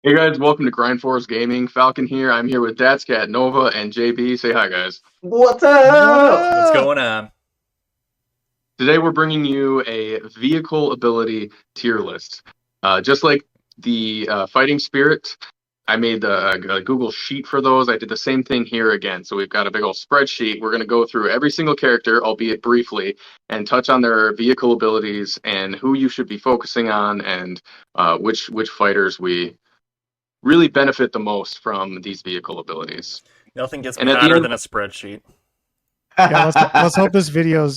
Hey guys, welcome to Grind Force Gaming. Falcon here. I'm here with Datskat, Nova, and JB. Say hi, guys. What's What up? What's up? going on? Today we're bringing you a vehicle ability tier list. Just like the fighting spirit, I made the Google sheet for those. I did the same thing here again. So we've got a big old spreadsheet. We're going to go through every single character, albeit briefly, and touch on their vehicle abilities and who you should be focusing on and which fighters we really benefit the most from these vehicle abilities. Nothing gets me And at the hotter end, than a spreadsheet. Yeah, let's hope this video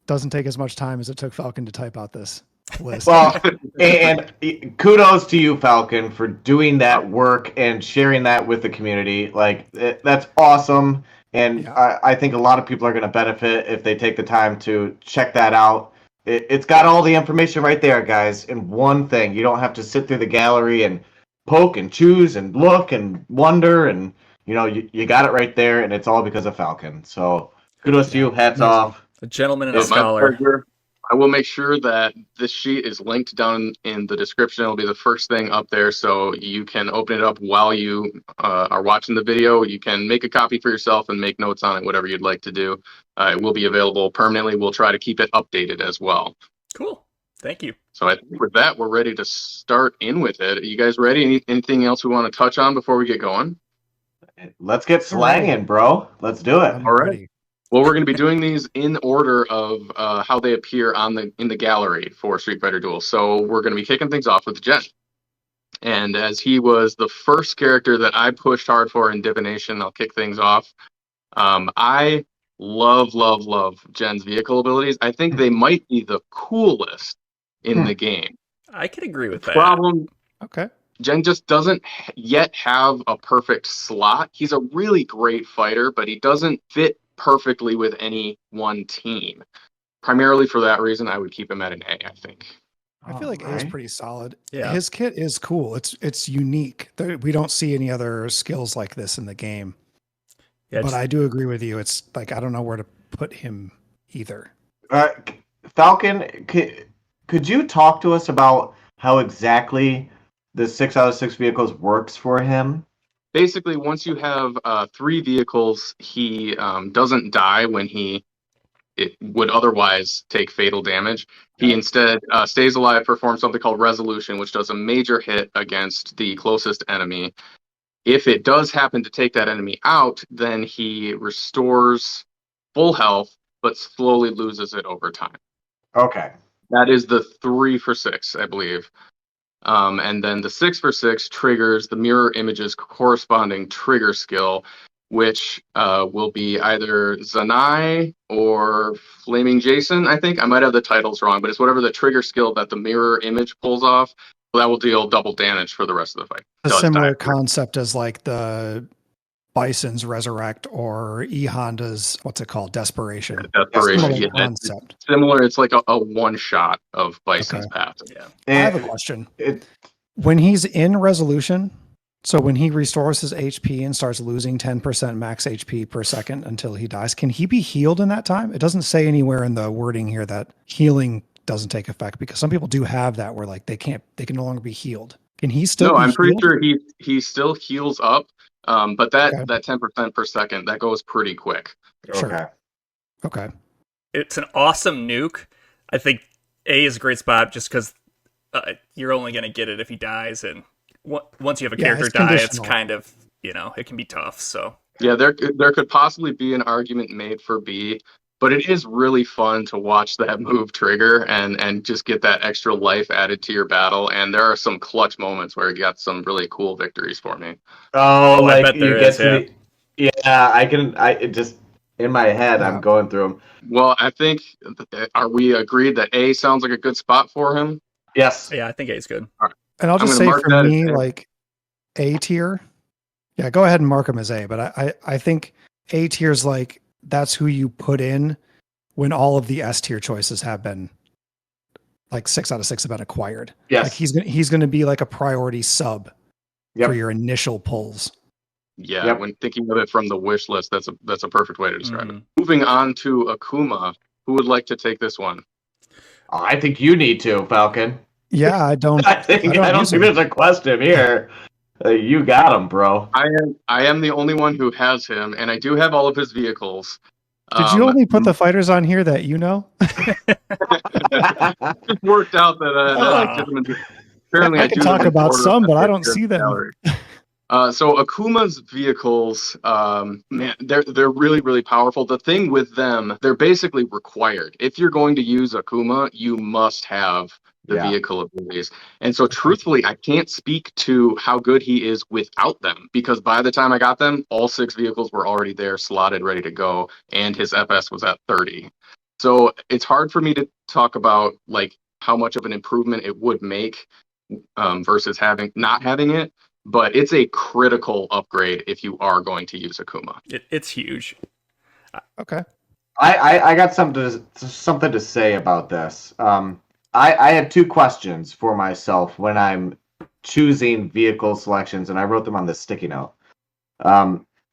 doesn't take as much time as it took Falcon to type out this list. Well, and kudos to you, Falcon, for doing that work and sharing that with the community. That's awesome. And Yeah. I think a lot of people are going to benefit if they take the time to check that out. It's got all the information right there, guys, in one thing. You don't have to sit through the gallery and poke and choose and look and wonder. And, you got it right there, and it's all because of Falcon. So kudos to you. Hats amazing. off. A gentleman and a it's my scholar. pleasure. I will make sure that this sheet is linked down in the description. It'll be the first thing up there, so you can open it up while you are watching the video. You can make a copy for yourself and make notes on it, whatever you'd like to do. It will be available permanently. We'll try to keep it updated as well. Cool. Thank you. So I think with that, we're ready to start in with it. Are you guys ready? Anything else we want to touch on before we get going? Let's get slanging, bro. Let's do it. I'm All right. ready. Well, we're going to be doing these in order of how they appear in the gallery for Street Fighter Duel. So we're going to be kicking things off with Jen. And as he was the first character that I pushed hard for in Divination, I'll kick things off. I love Jen's vehicle abilities. I think they might be the coolest in the game. I could agree with that. Problem, Okay. Jen just doesn't yet have a perfect slot. He's a really great fighter, but he doesn't fit perfectly with any one team. Primarily for that reason, I would keep him at an A, I think. I feel like A is Alright. pretty solid. Yeah. His kit is cool. It's unique. We don't see any other skills like this in the game. Yeah, But I do agree with you. It's like I don't know where to put him either. Falcon, could you talk to us about how exactly the 6 out of 6 vehicles works for him? Basically, once you have 3 vehicles, he doesn't die when it would otherwise take fatal damage. He instead stays alive, performs something called Resolution, which does a major hit against the closest enemy. If it does happen to take that enemy out, then he restores full health, but slowly loses it over time. Okay. That is the 3 for 6, I believe. And then the 6 for 6 triggers the mirror image's corresponding trigger skill, which will be either Zanai or Flaming Jason, I think. I might have the titles wrong, but it's whatever the trigger skill that the mirror image pulls off. That will deal double damage for the rest of the fight. A Does similar die. concept as like the Bison's Resurrect or E Honda's what's it called? Desperation. Desperation. Similar Yeah, it's concept. similar. It's like a one shot of Bison's Okay. path. Yeah. I have a And question. it- When he's in resolution, so when he restores his HP and starts losing 10% max HP per second until he dies, can he be healed in that time? It doesn't say anywhere in the wording here that healing doesn't take effect because some people do have that where like they can no longer be healed. Can he still No, be I'm pretty healed? sure he still heals up. But that Okay. 10% per second, that goes pretty quick. Sure. okay. Okay. It's an awesome nuke. I think A is a great spot just because you're only going to get it if he dies. And once you have a Yeah, character it's die, it's conditional. kind of, it can be tough. So, Yeah, there could possibly be an argument made for B, but it is really fun to watch that move trigger and just get that extra life added to your battle. And there are some clutch moments where you got some really cool victories for me. Oh, I like bet you there get is, to the. Yeah, it just in my head, Yeah. I'm going through them. Well, I think, are we agreed that A sounds like a good spot for him? Yes. yeah, I think A is good. And I'll I'm just gonna say mark for that as me, A. like A tier. Yeah, go ahead and mark him as A. But I think A tier is like that's who you put in when all of the S tier choices have been like 6 out of 6 have been acquired. Yes. Like he's gonna be like a priority sub Yep. for your initial pulls. Yeah, Yep. when thinking of it from the wish list, that's a perfect way to describe it. Mhm. Moving on to Akuma, who would like to take this one? Oh, I think you need to, Falcon. Yeah, I don't I don't use think him. there's a question here. You got him, bro. I am the only one who has him, and I do have all of his vehicles. Did you only put the fighters on here that you know? It worked out that like- gentleman. Apparently, I I can do talk them in about order some, of but I their don't see them. gallery. So Akuma's vehicles, man, they're really, really powerful. The thing with them, they're basically required. If you're going to use Akuma, you must have the Yeah. vehicle abilities. And so truthfully, I can't speak to how good he is without them, because by the time I got them, all 6 vehicles were already there, slotted, ready to go, and his FS was at 30. So it's hard for me to talk about like how much of an improvement it would make versus not having it, but it's a critical upgrade if you are going to use Akuma. It's huge. Okay. I got something to say about this. I have 2 questions for myself when I'm choosing vehicle selections, and I wrote them on this sticky note.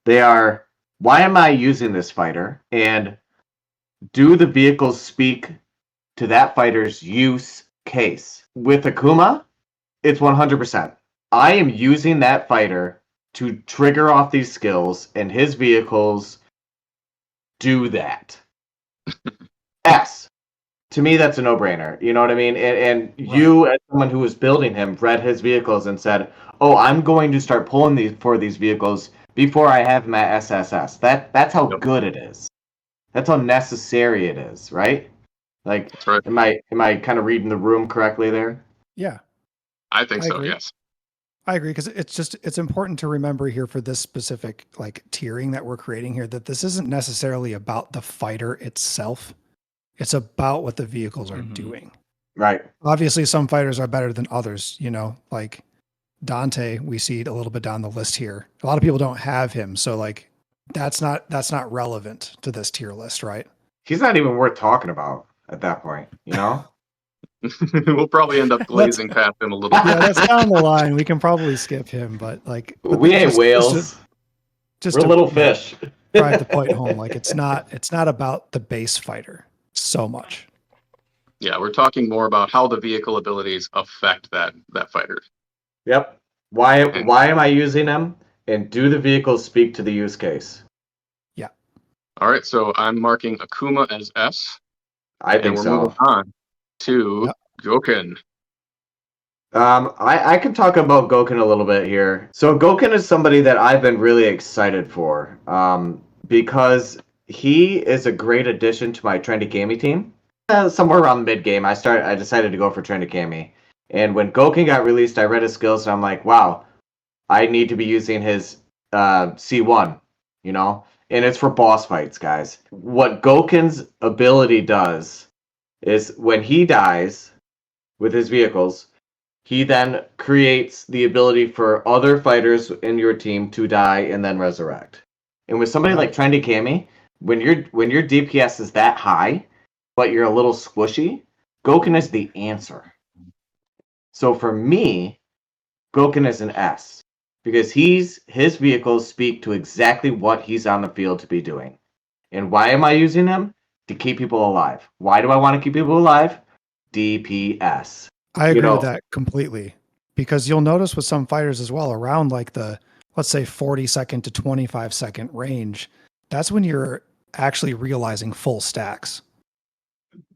They are, why am I using this fighter? And do the vehicles speak to that fighter's use case? With Akuma, it's 100%. I am using that fighter to trigger off these skills, and his vehicles do that. S. To me, that's a no-brainer. You know what I mean? And you, as someone who was building him, read his vehicles and said, "Oh, I'm going to start pulling these vehicles before I have him at SSS." That's how good it is. That's how necessary it is, right? Like, That's right. am I kind of reading the room correctly there? Yeah, I think I so. agree. Yes. I agree, because it's important to remember here for this specific like tiering that we're creating here that this isn't necessarily about the fighter itself. It's about what the vehicles are doing. Right. Obviously, some fighters are better than others. You know, like Dante, we see it a little bit down the list here. A lot of people don't have him, so like that's not relevant to this tier list, right? He's not even worth talking about at that point, you know? We'll probably end up glazing past him a little bit. Yeah, that's down the line. We can probably skip him, but We ain't whales. Just We're to, little fish. drive the point home. Like it's not about the base fighter so much. Yeah, we're talking more about how the vehicle abilities affect that fighter. Yep. Why am I using them? And do the vehicles speak to the use case? Yeah. All right, so I'm marking Akuma as S. I think we're so. moving on to Goken. I can talk about Goken a little bit here. So Goken is somebody that I've been really excited for, because he is a great addition to my Trendy Kami team. Somewhere around mid game, I decided to go for Trendy Kami, and when Goken got released, I read his skills, and I'm like, wow, I need to be using his C1, you know, and it's for boss fights, guys. What Goken's ability does is when he dies with his vehicles, he then creates the ability for other fighters in your team to die and then resurrect. And with somebody like Trendy Kami, when your DPS is that high, but you're a little squishy, Goken is the answer. So for me, Goken is an S, because his vehicles speak to exactly what he's on the field to be doing. And why am I using him? To keep people alive. Why do I want to keep people alive? DPS. I agree with that completely, because you'll notice with some fighters as well, around like the, let's say 40-second to 25-second range, that's when you're actually realizing full stacks.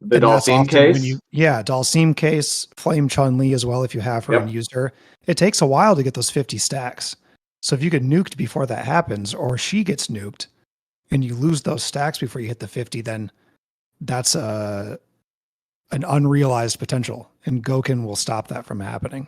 The Dalsim case? Dalsim case, Flame Chun-Li as well, if you have her and used her. It takes a while to get those 50 stacks. So if you get nuked before that happens, or she gets nuked, and you lose those stacks before you hit the 50, then that's an unrealized potential, and Goken will stop that from happening.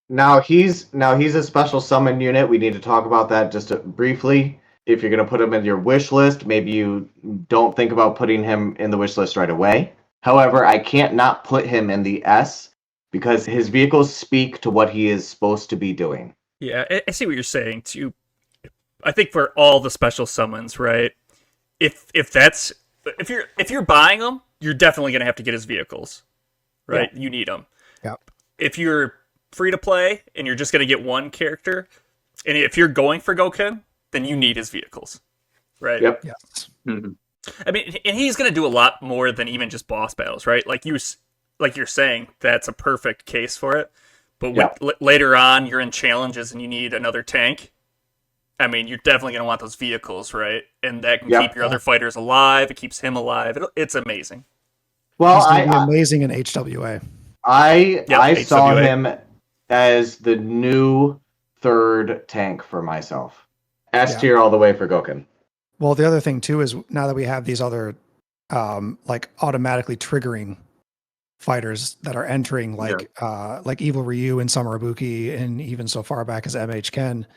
Now he's a special summon unit. We need to talk about that just briefly. If you're going to put him in your wish list, maybe you don't think about putting him in the wish list right away. However, I can't not put him in the S, because his vehicles speak to what he is supposed to be doing. Yeah, I see what you're saying too. I think for all the special summons, right? If you're buying them, you're definitely going to have to get his vehicles, right? Yeah. You need them. Yeah. If you're free to play and you're just going to get one character, and if you're going for Goken, then you need his vehicles, right? Yep. Yes. Mm-hmm. I mean, and he's going to do a lot more than even just boss battles, right? Like you're saying, that's a perfect case for it. But Yeah. later on, you're in challenges and you need another tank. I mean, you're definitely going to want those vehicles, right? And that can Yep. keep your other fighters alive. It keeps him alive. It's amazing. Well, He's going to be amazing in HWA. I saw HWA. him as the new third tank for myself. S tier all the way for Goken. Well, the other thing too is now that we have these other like automatically triggering fighters that are entering like Evil Ryu and Summer Ibuki and even so far back as MH Ken,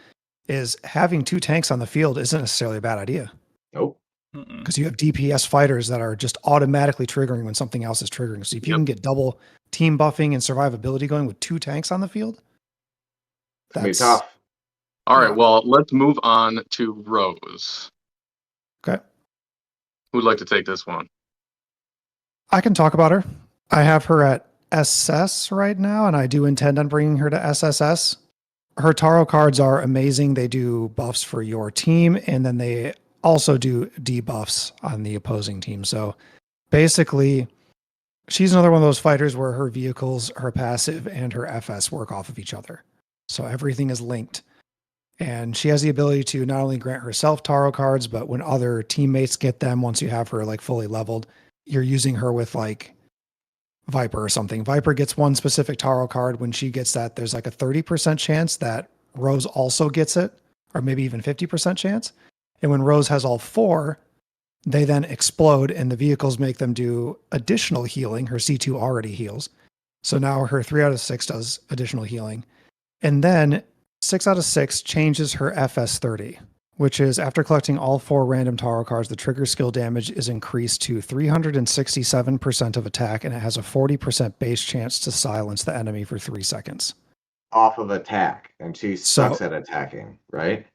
is having two tanks on the field isn't necessarily a bad idea. Nope. Because you have DPS fighters that are just automatically triggering when something else is triggering. So if you can get double team buffing and survivability going with two tanks on the field, That's tough. All right, well, let's move on to Rose. Okay. Who'd like to take this one? I can talk about her. I have her at SS right now, and I do intend on bringing her to SSS. Her Taro cards are amazing. They do buffs for your team, and then they also do debuffs on the opposing team. So basically, she's another one of those fighters where her vehicles, her passive, and her FS work off of each other. So everything is linked. And she has the ability to not only grant herself Taro cards, but when other teammates get them, once you have her like fully leveled, you're using her with like Viper or something. Viper gets one specific Taro card. When she gets that, there's like a 30% chance that Rose also gets it, or maybe even 50% chance. And when Rose has all four, they then explode and the vehicles make them do additional healing. Her C2 already heals. So now her 3 out of 6 does additional healing. And then 6 out of 6 changes her FS 30, which is after collecting all 4 random Taro cards, the trigger skill damage is increased to 367% of attack, and it has a 40% base chance to silence the enemy for 3 seconds. Off of attack, and she sucks at attacking, right?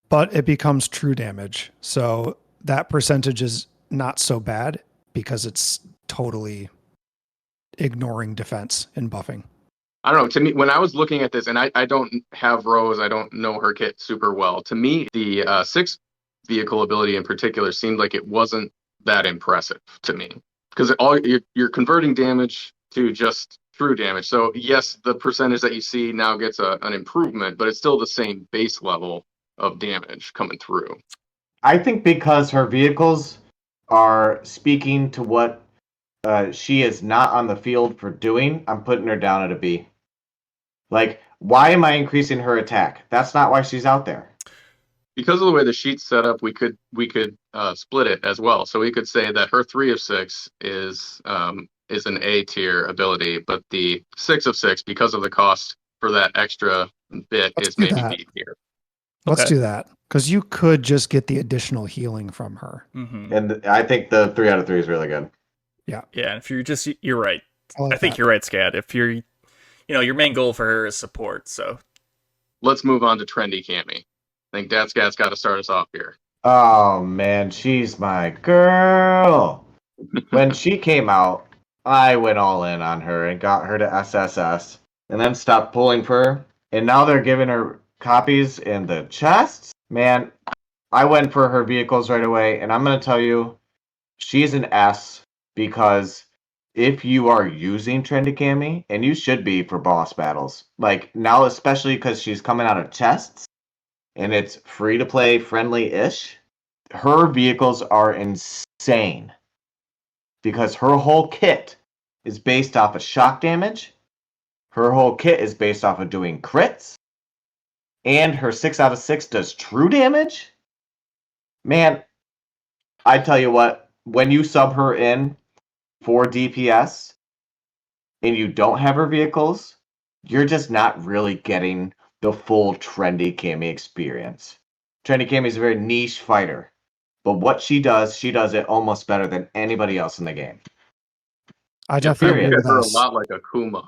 But it becomes true damage. So that percentage is not so bad because it's totally ignoring defense and buffing. I don't know. To me, when I was looking at this, and I don't have Rose, I don't know her kit super well. To me, the 6 vehicle ability in particular seemed like it wasn't that impressive to me, because you're converting damage to just true damage. So yes, the percentage that you see now gets an improvement, but it's still the same base level of damage coming through. I think because her vehicles are speaking to what she is not on the field for doing, I'm putting her down at a B. Like, why am I increasing her attack? That's not why she's out there. Because of the way the sheet's set up, we could split it as well. So we could say that her 3 of 6 is an A tier ability, but the 6 of 6, because of the cost for that extra bit, is maybe B tier. Let's do that, because you could just get the additional healing from her. Mm-hmm. And I think the 3 out of 3 is really good. Yeah. Yeah, if you're right. I think you're right, Scat. If you're, your main goal for her is support, so. Let's move on to Trendy Cammy. I think Datskat's got to start us off here. Oh, man, she's my girl. When she came out, I went all in on her and got her to SSS, and then stopped pulling for her. And now they're giving her copies in the chests. Man, I went for her vehicles right away, and I'm going to tell you, she's an S, because if you are using Trendy Cammy, and you should be for boss battles, like now especially because she's coming out of chests, and it's free to play, friendly-ish, her vehicles are insane. Because her whole kit is based off of shock damage, her whole kit is based off of doing crits, and her 6 out of 6 does true damage. Man, I tell you what, when you sub her in for DPS and you don't have her vehicles, you're just not really getting the full Trendy Cammy experience. Trendy Cammy is a very niche fighter, but what she does it almost better than anybody else in the game. I definitely agree with her us. a lot like Akuma,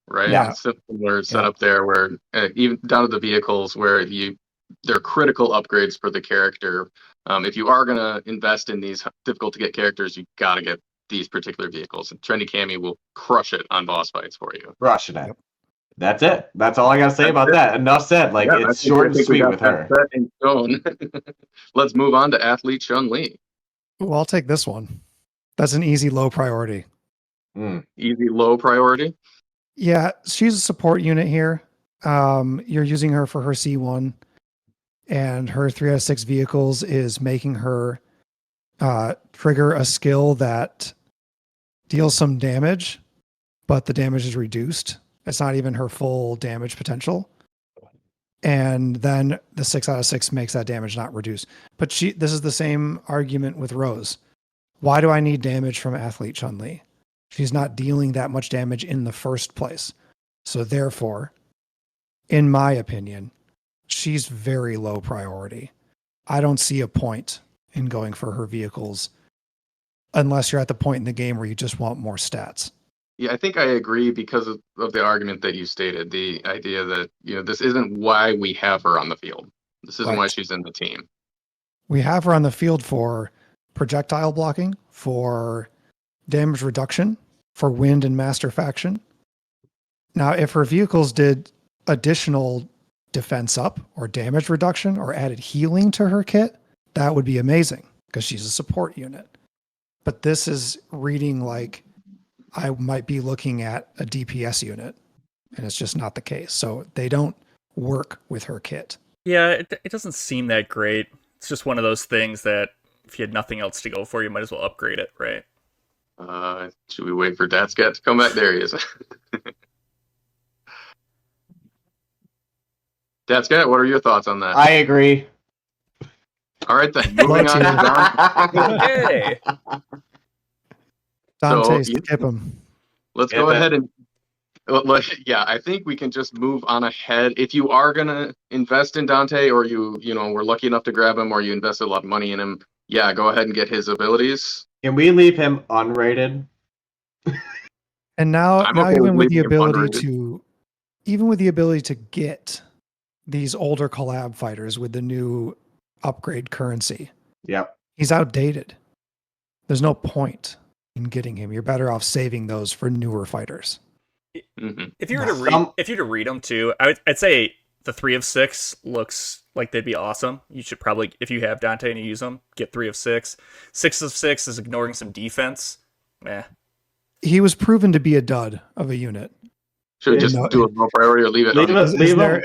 right? Yeah. Similar setup there, where even down to the vehicles, where they're critical upgrades for the character. If you are going to invest in these difficult to get characters, you got to get these particular vehicles. And Trendy Cammy will crush it on boss fights for you. Crushing it. That's it. That's all I got to say about that. Enough said. Like, it's short and sweet with her. Set in stone. Let's move on to Athlete Chun-Li. Well, I'll take this one. That's an easy low priority. Easy low priority. Yeah, she's a support unit here. You're using her for her C1, and her 3 out of 6 vehicles is making her trigger a skill that deals some damage, but the damage is reduced. It's not even her full damage potential. And then the 6 out of 6 makes that damage not reduce. But this is the same argument with Rose. Why do I need damage from Athlete Chun-Li? She's not dealing that much damage in the first place. So therefore, in my opinion, she's very low priority. I don't see a point in going for her vehicles unless you're at the point in the game where you just want more stats. Yeah, I think I agree because of the argument that you stated, the idea that, this isn't why we have her on the field. This isn't why she's in the team. We have her on the field for projectile blocking, for damage reduction, for wind and master faction. Now, if her vehicles did additional defense up or damage reduction or added healing to her kit, that would be amazing because she's a support unit. But this is reading like I might be looking at a DPS unit, and it's just not the case. So they don't work with her kit. Yeah, it doesn't seem that great. It's just one of those things that if you had nothing else to go for, you might as well upgrade it, right? Should we wait for Datskat to come back? There he is. Datskat, what are your thoughts on that? I agree. All right, then. Moving on to Dante. Okay. Dante, So, skip him. Let's go ahead and I think we can just move on ahead. If you are gonna invest in Dante, or you were lucky enough to grab him, or you invested a lot of money in him, yeah, go ahead and get his abilities. Can we leave him unrated? And now okay even with the leaving him ability unrated. even with the ability to get these older collab fighters with the new upgrade currency, Yep. he's outdated. There's no point in getting him. You're better off saving those for newer fighters. Mm-hmm. If you were to read them too, I'd say the 3 of 6 looks like they'd be awesome. You should probably, if you have Dante and you use them, get 3 of 6. 6 of 6 is ignoring some defense. He was proven to be a dud of a unit. Should we just do a low priority or leave it?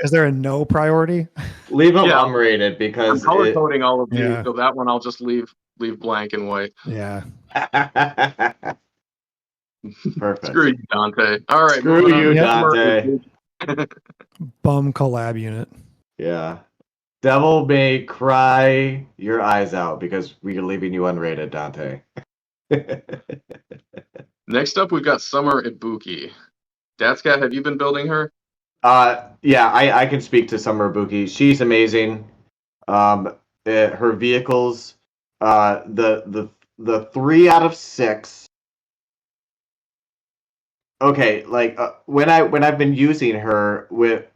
Is there a no priority? Leave him unrated because I'm color coding all of these, so that one I'll just leave blank and white. Yeah. Perfect. Screw you, Dante. All right. Screw you, Dante. Bum collab unit. Yeah. Devil may cry your eyes out because we're leaving you unrated, Dante. Next up, we've got Summer Ibuki. Datskat, have you been building her? Yeah, I can speak to Summer Ibuki. She's amazing. Her vehicles, the 3 out of 6. Okay, like when I've been using her with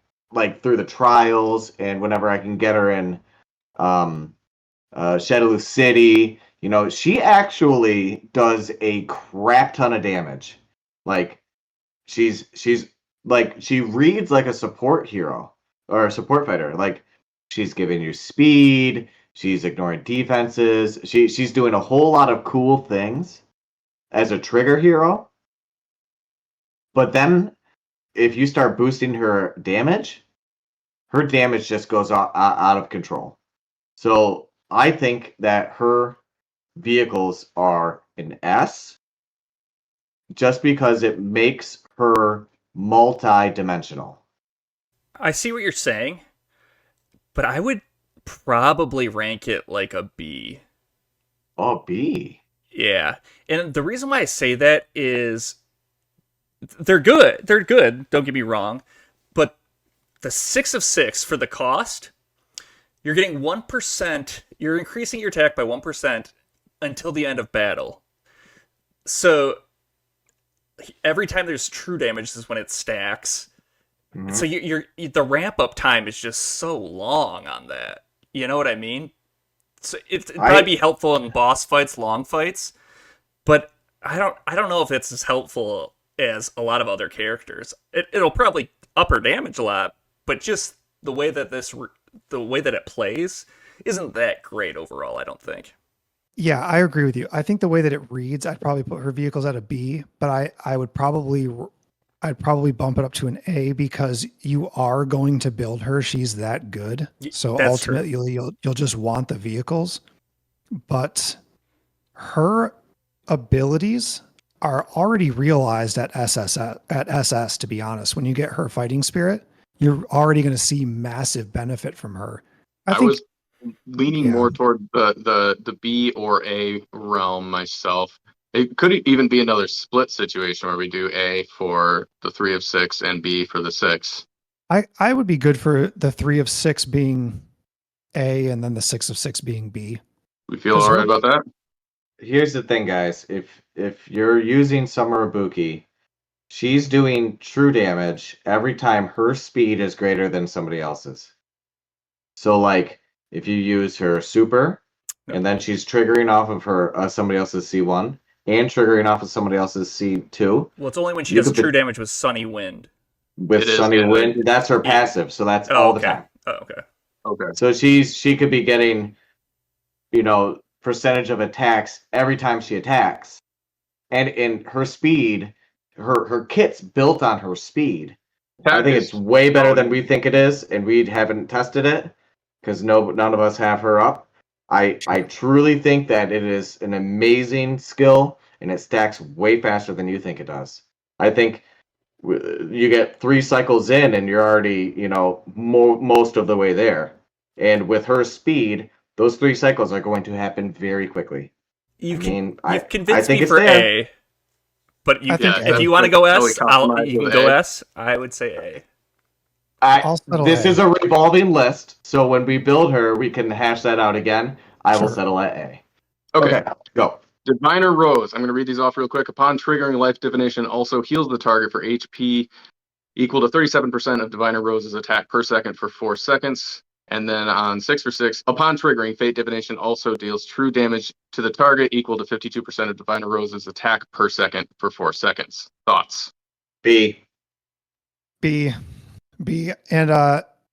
through the trials and whenever I can get her in Shadowloo City, she actually does a crap ton of damage. Like she's like she reads like a support hero or a support fighter. Like she's giving you speed, she's ignoring defenses, she's doing a whole lot of cool things as a trigger hero. But then, if you start boosting her damage just goes out of control. So I think that her vehicles are an S, just because it makes her multi-dimensional. I see what you're saying, but I would probably rank it like a B. Oh, B. Yeah, and the reason why I say that is they're good. They're good, don't get me wrong. But the 6 of 6 for the cost, you're getting 1%. You're increasing your attack by 1% until the end of battle. So every time there's true damage is when it stacks. Mm-hmm. So the ramp up time is just so long on that. You know what I mean? So it'd probably be helpful in boss fights, long fights, but I don't know if it's as helpful as a lot of other characters. It'll probably up her damage a lot, but just the way that it plays isn't that great overall, I don't think. Yeah, I agree with you. I think the way that it reads, I'd probably put her vehicles at a B, but I would probably I'd probably bump it up to an A because you are going to build her. She's that good. So That's true. ultimately you'll just want the vehicles, but her abilities are already realized at SS, to be honest. When you get her fighting spirit, you're already going to see massive benefit from her. I think was leaning more toward the B or A realm myself. It could even be another split situation where we do A for the 3 of 6 and B for the 6. I would be good for the 3 of 6 being A and then the 6 of 6 being B. We feel all right about that? Here's the thing, guys. If you're using Summer Ibuki, she's doing true damage every time her speed is greater than somebody else's. So, like, if you use her super, and then she's triggering off of her somebody else's C1, and triggering off of somebody else's C2. Well, it's only when she does true damage with Sunny Wind. With Sunny Wind, that's her passive, so that's all the time. Oh, okay. Okay. So she could be getting, percentage of attacks every time she attacks. And in her speed, her kit's built on her speed. I think it's way better than we think it is, and we haven't tested it because none of us have her up. I truly think that it is an amazing skill, and it stacks way faster than you think it does. I think you get 3 cycles in, and you're already, most of the way there. And with her speed, those 3 cycles are going to happen very quickly. You've convinced me for A, but if you want to go S, you can go S. I would say A. This is a revolving list, so when we build her, we can hash that out again. I will settle at A. Okay, go. Diviner Rose. I'm going to read these off real quick. Upon triggering Life Divination, also heals the target for HP equal to 37% of Diviner Rose's attack per second for 4 seconds. And then on 6 for 6, upon triggering, Fate Divination also deals true damage to the target equal to 52% of Diviner Rose's attack per second for 4 seconds. Thoughts? B. And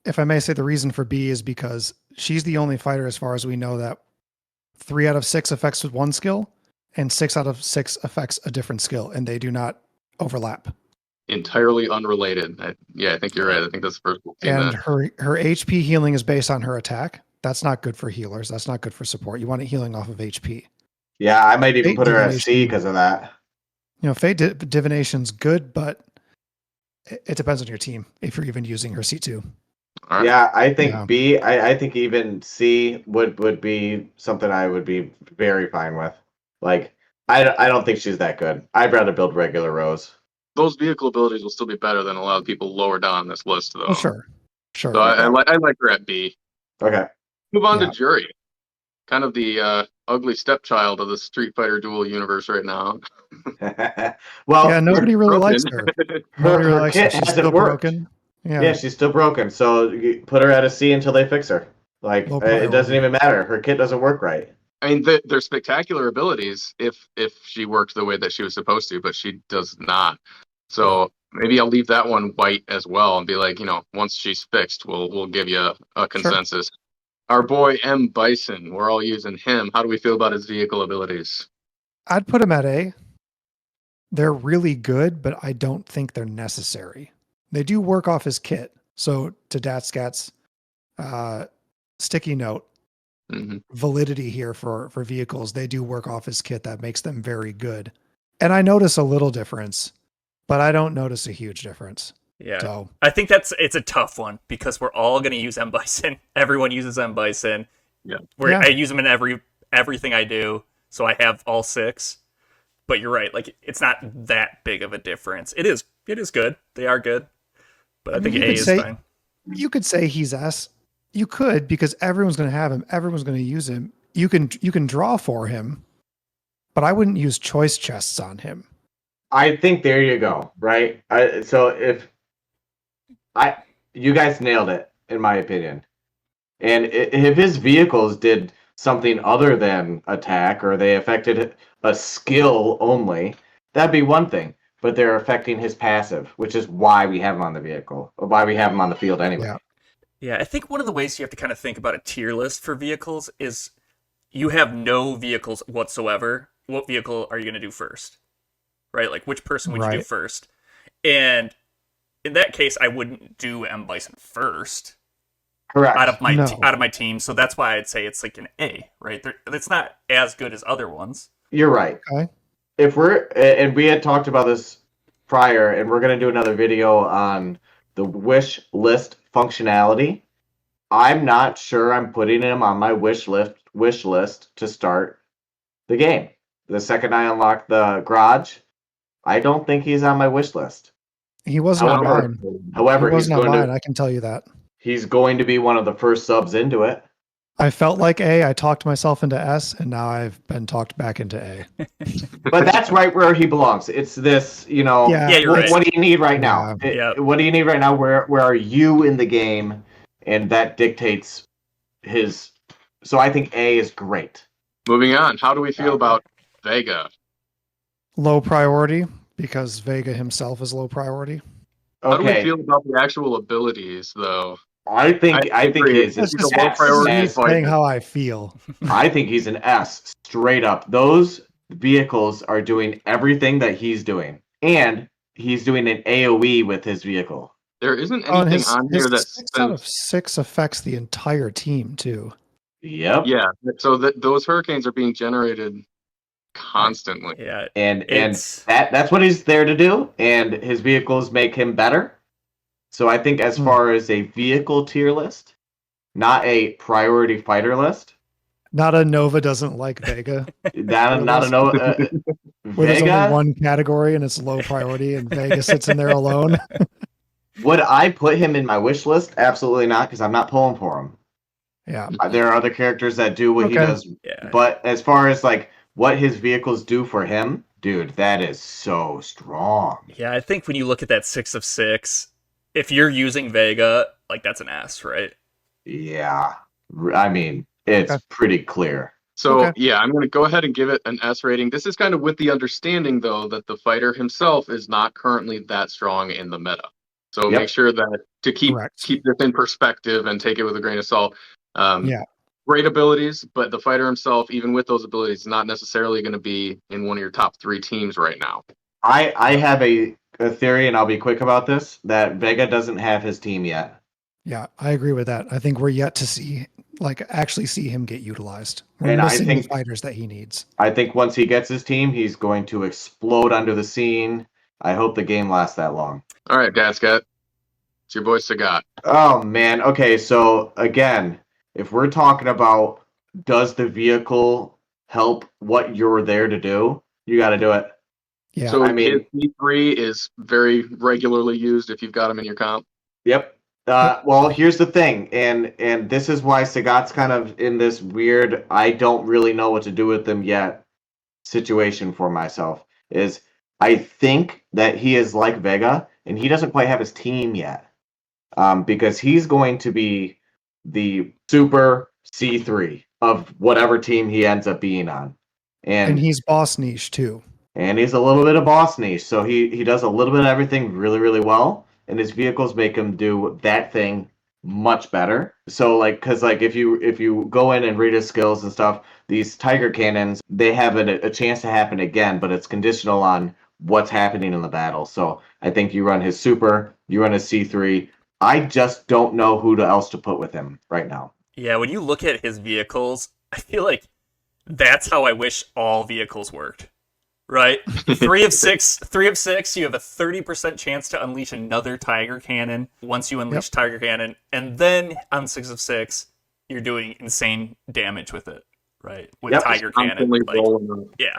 if I may say, the reason for B is because she's the only fighter, as far as we know, that 3 out of 6 affects with one skill, and 6 out of 6 affects a different skill, and they do not overlap. Entirely unrelated. I think you're right. I think that's the first one. And her HP healing is based on her attack. That's not good for healers. That's not good for support. You want it healing off of HP. Yeah, I might even put her at C because of that. Fate Divination's good, but it depends on your team if you're even using her C2. Right. Yeah, I think B. I think even C would be something I would be very fine with. Like, I don't think she's that good. I'd rather build regular Rose. Those vehicle abilities will still be better than a lot of people lower down this list, though. Oh, sure. So I like her at B. Okay. Move on to Jury. Kind of the ugly stepchild of the Street Fighter Duel universe right now. Well, yeah, nobody really likes her. Her kit hasn't worked. Broken. Yeah, she's still broken. So you put her at a C until they fix her. Like, it doesn't even matter. Her kit doesn't work right. I mean, they're spectacular abilities if she worked the way that she was supposed to, but she does not. So maybe I'll leave that one white as well and be like, once she's fixed, we'll give you a consensus. Sure. Our boy M. Bison, we're all using him. How do we feel about his vehicle abilities? I'd put him at A. They're really good, but I don't think they're necessary. They do work off his kit. So to Datskat's sticky note, validity here for vehicles, they do work off his kit. That makes them very good. And I notice a little difference, but I don't notice a huge difference. Yeah, so I think it's a tough one because we're all going to use M. Bison. Everyone uses M. Bison. Yeah. I use them in everything I do, so I have all 6. But you're right, like it's not that big of a difference. It is good. They are good, but I think A is fine. You could say he's S. You could, because everyone's going to have him. Everyone's going to use him. You can draw for him, but I wouldn't use choice chests on him. I think there you go. Right. You guys nailed it, in my opinion. And if his vehicles did something other than attack, or they affected a skill only, that'd be one thing. But they're affecting his passive, which is why we have him on the vehicle, or why we have him on the field anyway. Yeah, I think one of the ways you have to kind of think about a tier list for vehicles is you have no vehicles whatsoever. What vehicle are you going to do first? Right? Like, which person would you do first? And in that case, I wouldn't do M Bison first Correct. out of my No. out of my team. So that's why I'd say it's like an A, right? It's not as good as other ones. You're right. Okay. If we're and we had talked about this prior, and we're going to do another video on the wish list functionality. I'm not sure I'm putting him on my wish list to start the game. The second I unlock the garage, I don't think he's on my wish list. He wasn't on However, mine. He However, wasn't on mine. I can tell you that. he's going to be one of the first subs into it. I felt like A. I talked myself into S, and now I've been talked back into A. But that's right where he belongs. It's this, Yeah, Yeah, you're what, right. what do you need right now? Yeah. What do you need right now? Where are you in the game? And that dictates his. So I think A is great. Moving on, how do we feel about Vega? Low priority because Vega himself is low priority. How do we Okay, feel about the actual abilities, though? I think agree. he's That's an just low S. priority me S. fighter. saying how I feel. I think he's an S straight up. Those vehicles are doing everything that he's doing, and he's doing an AOE with his vehicle. There isn't Oh, and anything on here that 6 out of says, 6 affects the entire team too. Yep. yeah. So that those hurricanes are being generated constantly. Yeah, And it's that's what he's there to do, and his vehicles make him better. So I think as far as a vehicle tier list, not a priority fighter list, Not a Nova doesn't like Vega. not a Where there's only Vega. one category and it's low priority, and Vega sits in there alone. Would I put him in my wish list? Absolutely not, because I'm not pulling for him. Yeah. There are other characters that do what he Okay. does, yeah. but as far as like what his vehicles do for him, dude, that is so strong. Yeah, I think when you look at that 6 of 6, if you're using Vega, like that's an S, right? Yeah, I mean, it's Okay. pretty clear. So Okay. yeah, I'm going to go ahead and give it an S rating. This is kind of with the understanding, though, that the fighter himself is not currently that strong in the meta. So Yep. make sure that to keep Correct. this in perspective and take it with a grain of salt. Yeah. Great abilities, but the fighter himself, even with those abilities, is not necessarily going to be in one of your top 3 teams right now. I have a theory, and I'll be quick about this, that Vega doesn't have his team yet. Yeah, I agree with that. I think we're yet to see, actually see him get utilized. We're And I missing the think- fighters that he needs. I think once he gets his team, he's going to explode under the scene. I hope the game lasts that long. All right, Datskat. It's your boy Sagat. Oh, man. Okay, so again, if we're talking about does the vehicle help what you're there to do, you got to do it. Yeah. So I mean- his E3 is very regularly used if you've got him in your comp. Yep. Well, here's the thing, and this is why Sagat's kind of in this weird, I don't really know what to do with them yet situation for myself, is I think that he is like Vega, and he doesn't quite have his team yet, because he's going to be the super C3 of whatever team he ends up being on. And he's boss niche too. And he's a little bit of boss niche, so he does a little bit of everything really, really well, and his vehicles make him do that thing much better. So because if you go in and read his skills and stuff, these tiger cannons, they have a chance to happen again, but it's conditional on what's happening in the battle. So I think you run his super, you run his C3. I just don't know who else to put with him right now. Yeah, when you look at his vehicles, I feel like that's how I wish all vehicles worked. Right? 3 of 6, you have a 30% chance to unleash another Tiger Cannon once you unleash Tiger Cannon, and then on 6 of 6, you're doing insane damage with it, right? With Tiger Cannon. Constantly rolling up. Yeah.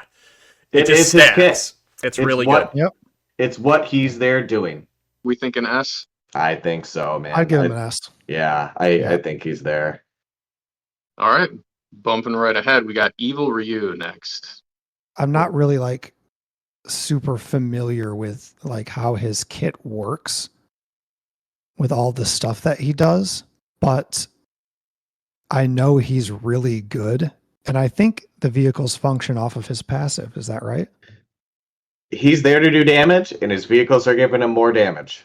It's just his stacks. kit. It's It's really what- good. Yep. It's what he's there doing. We think an S. I think so, man. I'd give him an S. Yeah, I think he's there. All right. Bumping right ahead, we got Evil Ryu next. I'm not really super familiar with how his kit works with all the stuff that he does, but I know he's really good, and I think the vehicles function off of his passive. Is that right? He's there to do damage, and his vehicles are giving him more damage.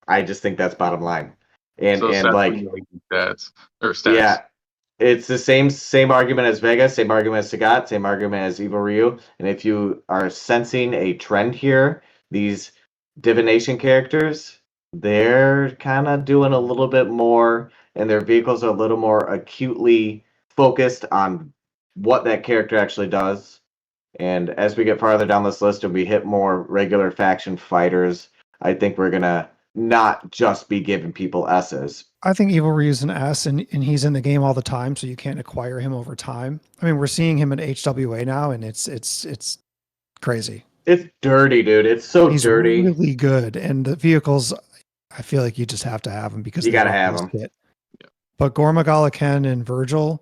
I just think that's bottom line. And So and Seth, like we know stats. yeah, it's the same argument as Vega, same argument as Sagat, same argument as Evil Ryu. And if you are sensing a trend here, these divination characters, they're kind of doing a little bit more, and their vehicles are a little more acutely focused on what that character actually does. And as we get farther down this list and we hit more regular faction fighters, I think we're gonna not just be giving people S's. I think Evil Ryu's an S, and he's in the game all the time, so you can't acquire him over time. I mean, we're seeing him in HWA now, and it's crazy. It's dirty, dude. It's so He's dirty. really good, and the vehicles, I feel like you just have to have them because You they gotta love have this them. kit. But Gormagala Ken and Virgil,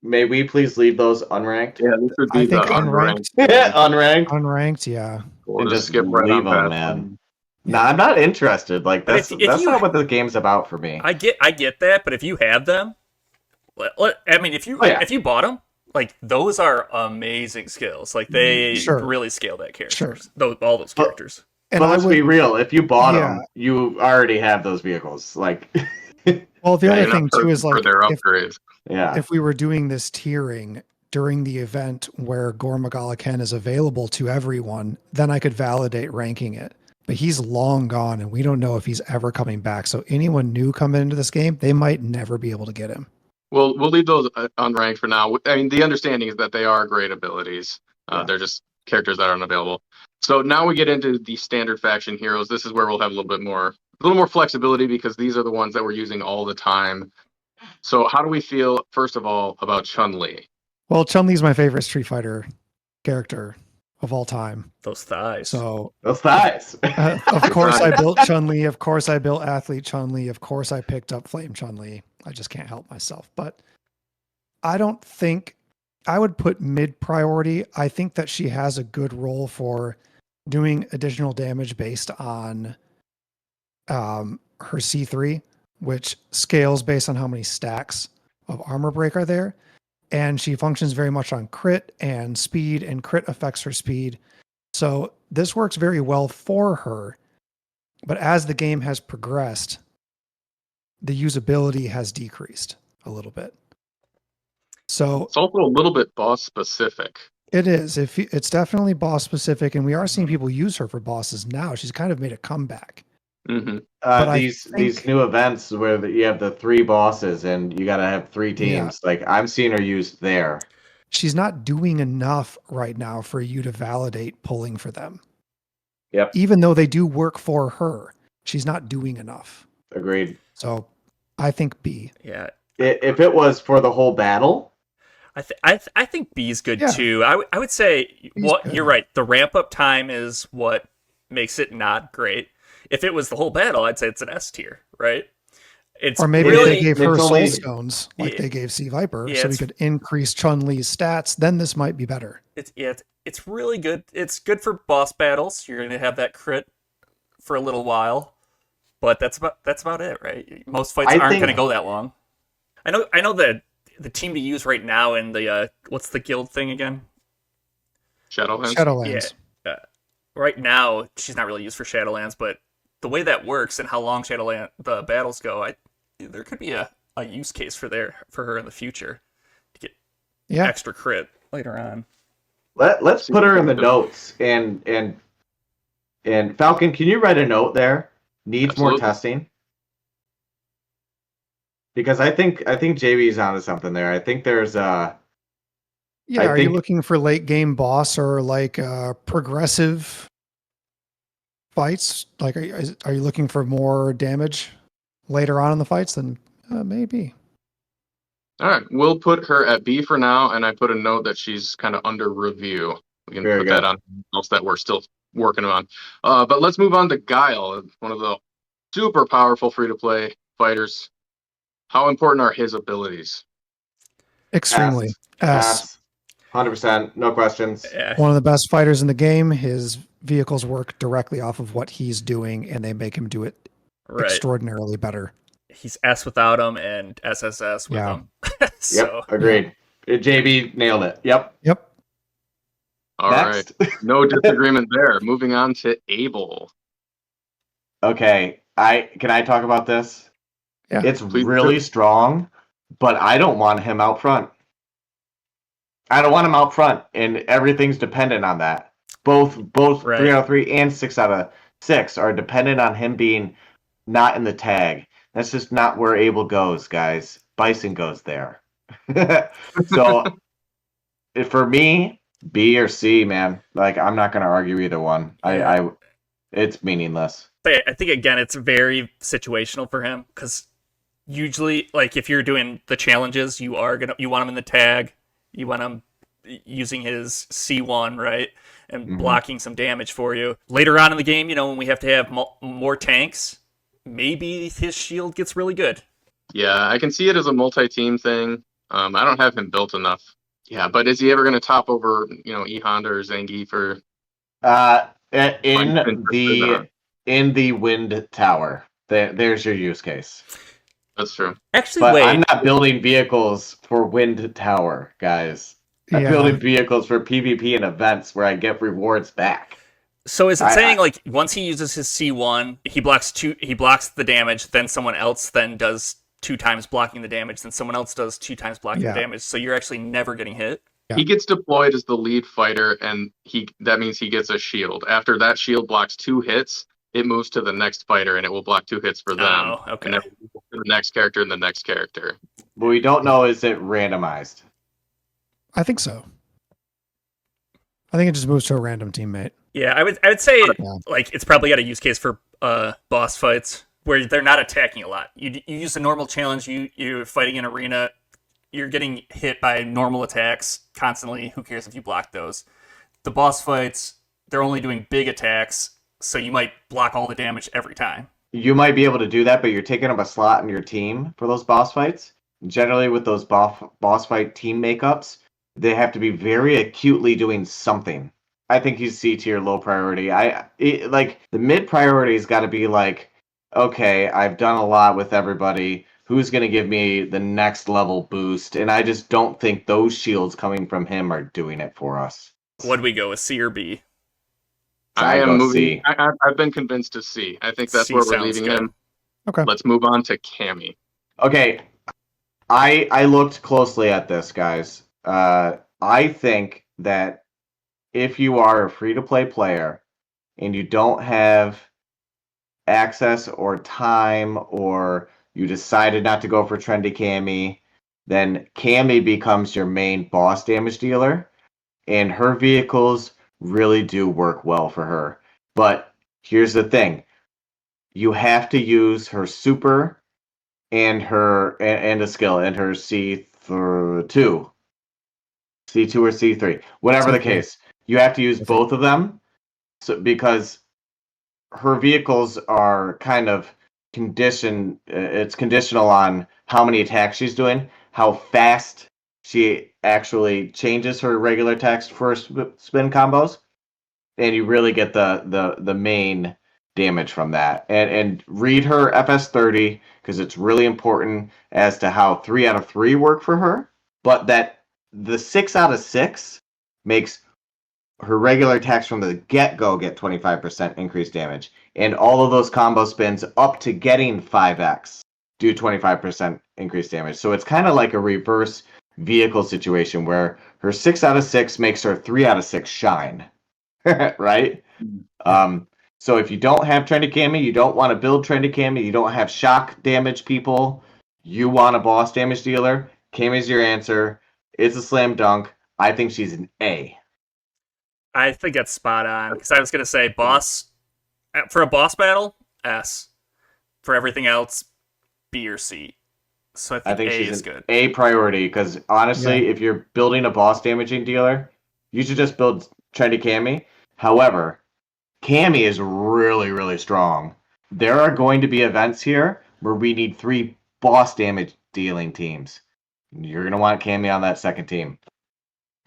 May we please leave those unranked? Yeah, this would be I think the unranked. Unranked. Unranked, yeah. We'll And just just skip right leave on 'em, past man. them. Nah, I'm not interested. Like But that's if you- not what the game's about for me. I get that, but if you have them, I mean, if you bought them, like those are amazing skills. Like they Sure. really scale that character. Sure. All those characters. And But I let's would, be real. If you bought Yeah. them, you already have those vehicles. Like, well, the Yeah, other you're thing not too is searching for like their if, upgrades. yeah, if we were doing this tiering during the event where Gormagala Ken is available to everyone, then I could validate ranking it. But he's long gone, and we don't know if he's ever coming back. So anyone new coming into this game, they might never be able to get him. We'll leave those unranked for now. I mean, the understanding is that they are great abilities. Yeah. They're just characters that aren't available. So now we get into the standard faction heroes. This is where we'll have a little more flexibility because these are the ones that we're using all the time. So how do we feel, first of all, about Chun-Li? Well, Chun-Li's my favorite Street Fighter character of all time. Those thighs. So those thighs. of course I built Chun-Li. Of course I built Athlete Chun-Li. Of course I picked up Flame Chun-Li. I just can't help myself. But I don't think I would put mid priority. I think that she has a good role for doing additional damage based on her C3, which scales based on how many stacks of armor break are there. And she functions very much on crit and speed, and crit affects her speed. So this works very well for her. But as the game has progressed, the usability has decreased a little bit. So It's also a little bit boss specific. it is. It's definitely boss specific, and we are seeing people use her for bosses now. She's kind of made a comeback. Mm-hmm. But I These think- new events where you have the 3 bosses and you got to have 3 teams. Like I'm seeing her used there. She's not doing enough right now for you to validate pulling for them. Yep. Even though they do work for her, she's not doing enough. Agreed. So I think B. Yeah. If it was for the whole battle, I think B is good Yeah. too. I would say good. you're right. The ramp up time is what makes it not great. If it was the whole battle, I'd say it's an S tier, right? It's Or maybe really, they gave her it's soul only- stones like Yeah. they gave C Viper, Yeah, so we it's- could increase Chun-Li's stats. Then this might be better. it's really good. It's good for boss battles. You're gonna have that crit for a little while, but that's about it, right? Most fights I aren't think- gonna go that long. I know that the team to use right now in the what's the guild thing again? Shadowlands. Shadowlands. Right now she's not really used for Shadowlands, but the way that works and how long the battles go, there could be a use case for her in the future to get Yeah. extra crit later on. let's put her in the notes and Falcon, can you write a note there? Needs more Absolutely. testing. Because I think JB's onto something there. I think there's Yeah, I are you think- looking for late game boss or like progressive fights? Like, are you looking for more damage later on in the fights? Then maybe. All right, we'll put her at B for now, and I put a note that she's kind of under review. We can Very put good. that on else that we're still working on. But let's move on to Guile, one of the super powerful free-to-play fighters. How important are his abilities? Extremely. S. 100%, no questions. Yeah. One of the best fighters in the game. His vehicles work directly off of what he's doing, and they make him do it Right. extraordinarily better. He's S without him and SSS with Yeah. him. Yep, So agreed. JB nailed it. Yep. Yep. All right, Next. no disagreement there. Moving on to Abel. Okay, can I talk about this? Yeah. It's Please really do. strong, but I don't want him out front. I don't want him out front, and everything's dependent on that. both Right. 3 out of 3 and 6 out of 6 are dependent on him being not in the tag. That's just not where Abel goes, guys. Bison goes there. So for me, B or C, man. Like, I'm not gonna argue either one. Yeah. It's meaningless. I think again, it's very situational for him because usually, like if you're doing the challenges, you want him in the tag, you want him using his C1, right, and blocking some damage for you. Later on in the game, when we have to have more tanks, maybe his shield gets really good. Yeah, I can see it as a multi-team thing. I don't have him built enough. Yeah, but is he ever going to top over, E Honda or Zangief for? In the wind tower, there's your use case. That's true. Actually, But wait. I'm not building vehicles for wind tower, guys. I'm building vehicles for PvP and events where I get rewards back. So is it saying like once he uses his C1, he blocks the damage, then someone else then does 2 times blocking the damage, then someone else does 2 times blocking the damage, so you're actually never getting hit? Yeah. He gets deployed as the lead fighter, and that means he gets a shield. After that shield blocks 2 hits, it moves to the next fighter, and it will block 2 hits for them. Oh, okay. And then the next character and the next character. But we don't know, is it randomized? I think so. I think it just moves to a random teammate. Yeah, I would say like it's probably got a use case for boss fights where they're not attacking a lot. You use a normal challenge, you're fighting an arena, you're getting hit by normal attacks constantly. Who cares if you block those? The boss fights, they're only doing big attacks, so you might block all the damage every time. You might be able to do that, but you're taking up a slot in your team for those boss fights. Generally, with those boss fight team makeups, they have to be very acutely doing something. I think he's C tier, low priority. Like the mid priority's got to be like, okay, I've done a lot with everybody. Who's going to give me the next level boost? And I just don't think those shields coming from him are doing it for us. What'd we go with, C or B? I am moving. C. I've been convinced to C. I think that's C where we're sounds leaving good. him. Okay. Let's move on to Cammy. Okay, I looked closely at this, guys. I think that if you are a free-to-play player and you don't have access or time, or you decided not to go for trendy Cammy, then Cammy becomes your main boss damage dealer, and her vehicles really do work well for her. But here's the thing. You have to use her super and a skill and her C2 or C3, whatever the case. You have to use both of them, so because her vehicles are kind of conditioned. It's conditional on how many attacks she's doing, how fast she actually changes her regular attacks for spin combos, and you really get the main damage from that. And read her FS30 because it's really important as to how 3 out of 3 work for her. But that the 6 out of 6 makes her regular attacks from the get-go get 25% increased damage. And all of those combo spins up to getting 5x do 25% increased damage. So it's kind of like a reverse vehicle situation where her 6 out of 6 makes her 3 out of 6 shine. Right? So if you don't have trendy Cammy, you don't want to build trendy Cammy, you don't have shock damage people, you want a boss damage dealer, Cammy's your answer. It's a slam dunk. I think she's an A. I think that's spot on, because I was going to say for a boss battle, S. For everything else, B or C. So I think A she's is an good. A priority, because honestly, if you're building a boss damaging dealer, you should just build trendy Cammy. However, Cammy is really, really strong. There are going to be events here where we need 3 boss damage dealing teams. You're going to want Cammy on that second team,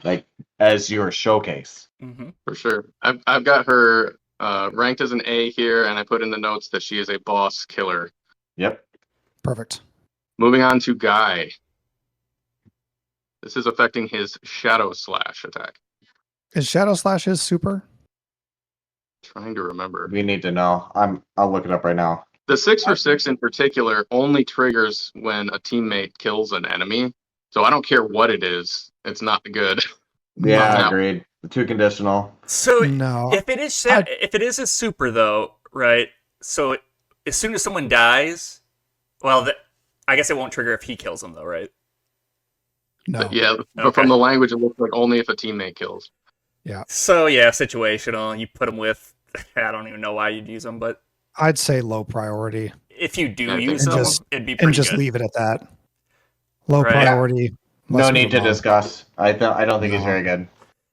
like as your showcase. Mm-hmm. For sure. I've got her ranked as an A here, and I put in the notes that she is a boss killer. Yep. Perfect. Moving on to Guy. This is affecting his Shadow Slash attack. Is Shadow Slash his super? Trying to remember. We need to know. I'll look it up right now. The 6 for 6 in particular only triggers when a teammate kills an enemy. So I don't care what it is. It's not good. Yeah, Now, agreed. The 2 conditional. So No. if it is a super though, right? So as soon as someone dies, well, I guess it won't trigger if he kills them though, right? No. Yeah, but Okay. from the language, it looks like only if a teammate kills. Yeah. So yeah, situational. You put them with. I don't even know why you'd use them, but I'd say low priority if you do I think use and them, just it'd be pretty and just good. leave it at that. Low Right. priority. No let's need move to on. discuss. I don't think he's No. very good.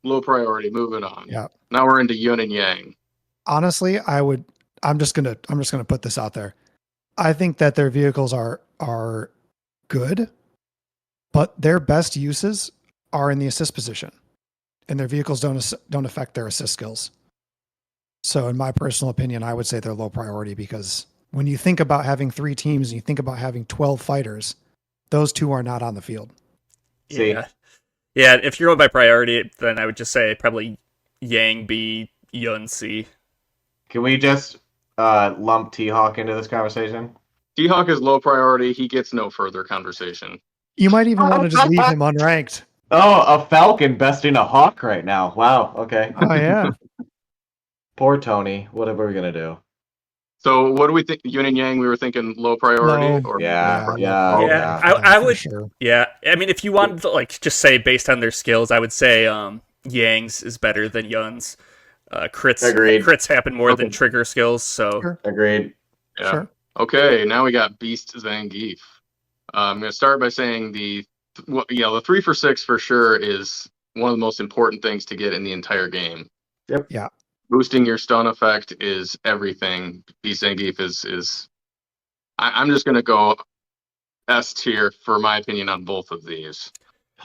Low priority. Moving on. Yeah. Now we're into yin and yang. Honestly, I'm just gonna put this out there. I think that their vehicles are good, but their best uses are in the assist position, and their vehicles don't affect their assist skills. So, in my personal opinion, I would say they're low priority because when you think about having 3 teams and you think about having 12 fighters, those 2 are not on the field. See? Yeah. Yeah, if you're going by priority, then I would just say probably Yang B, Yun C. Can we just lump T-Hawk into this conversation? T-Hawk is low priority. He gets no further conversation. You might even want to just leave him unranked. Oh, a Falcon besting a Hawk right now. Wow, okay. Oh yeah. Poor Tony. What are we going to do? So what do we think? Yin and yang, we were thinking low priority? Low. Or Yeah. Yeah, for I would. sure. Yeah, I mean, if you wanted to like just say based on their skills, I would say Yang's is better than Yun's. Agreed. Crits happen more than Okay. trigger skills, so Sure. Agreed. Yeah. Sure. Okay, now we got Beast Zangief. I'm going to start by saying the 3 for 6 for sure is one of the most important things to get in the entire game. Yep. Yeah. Boosting your stun effect is everything. Beast Zangief is I'm just going to go S tier for my opinion on both of these.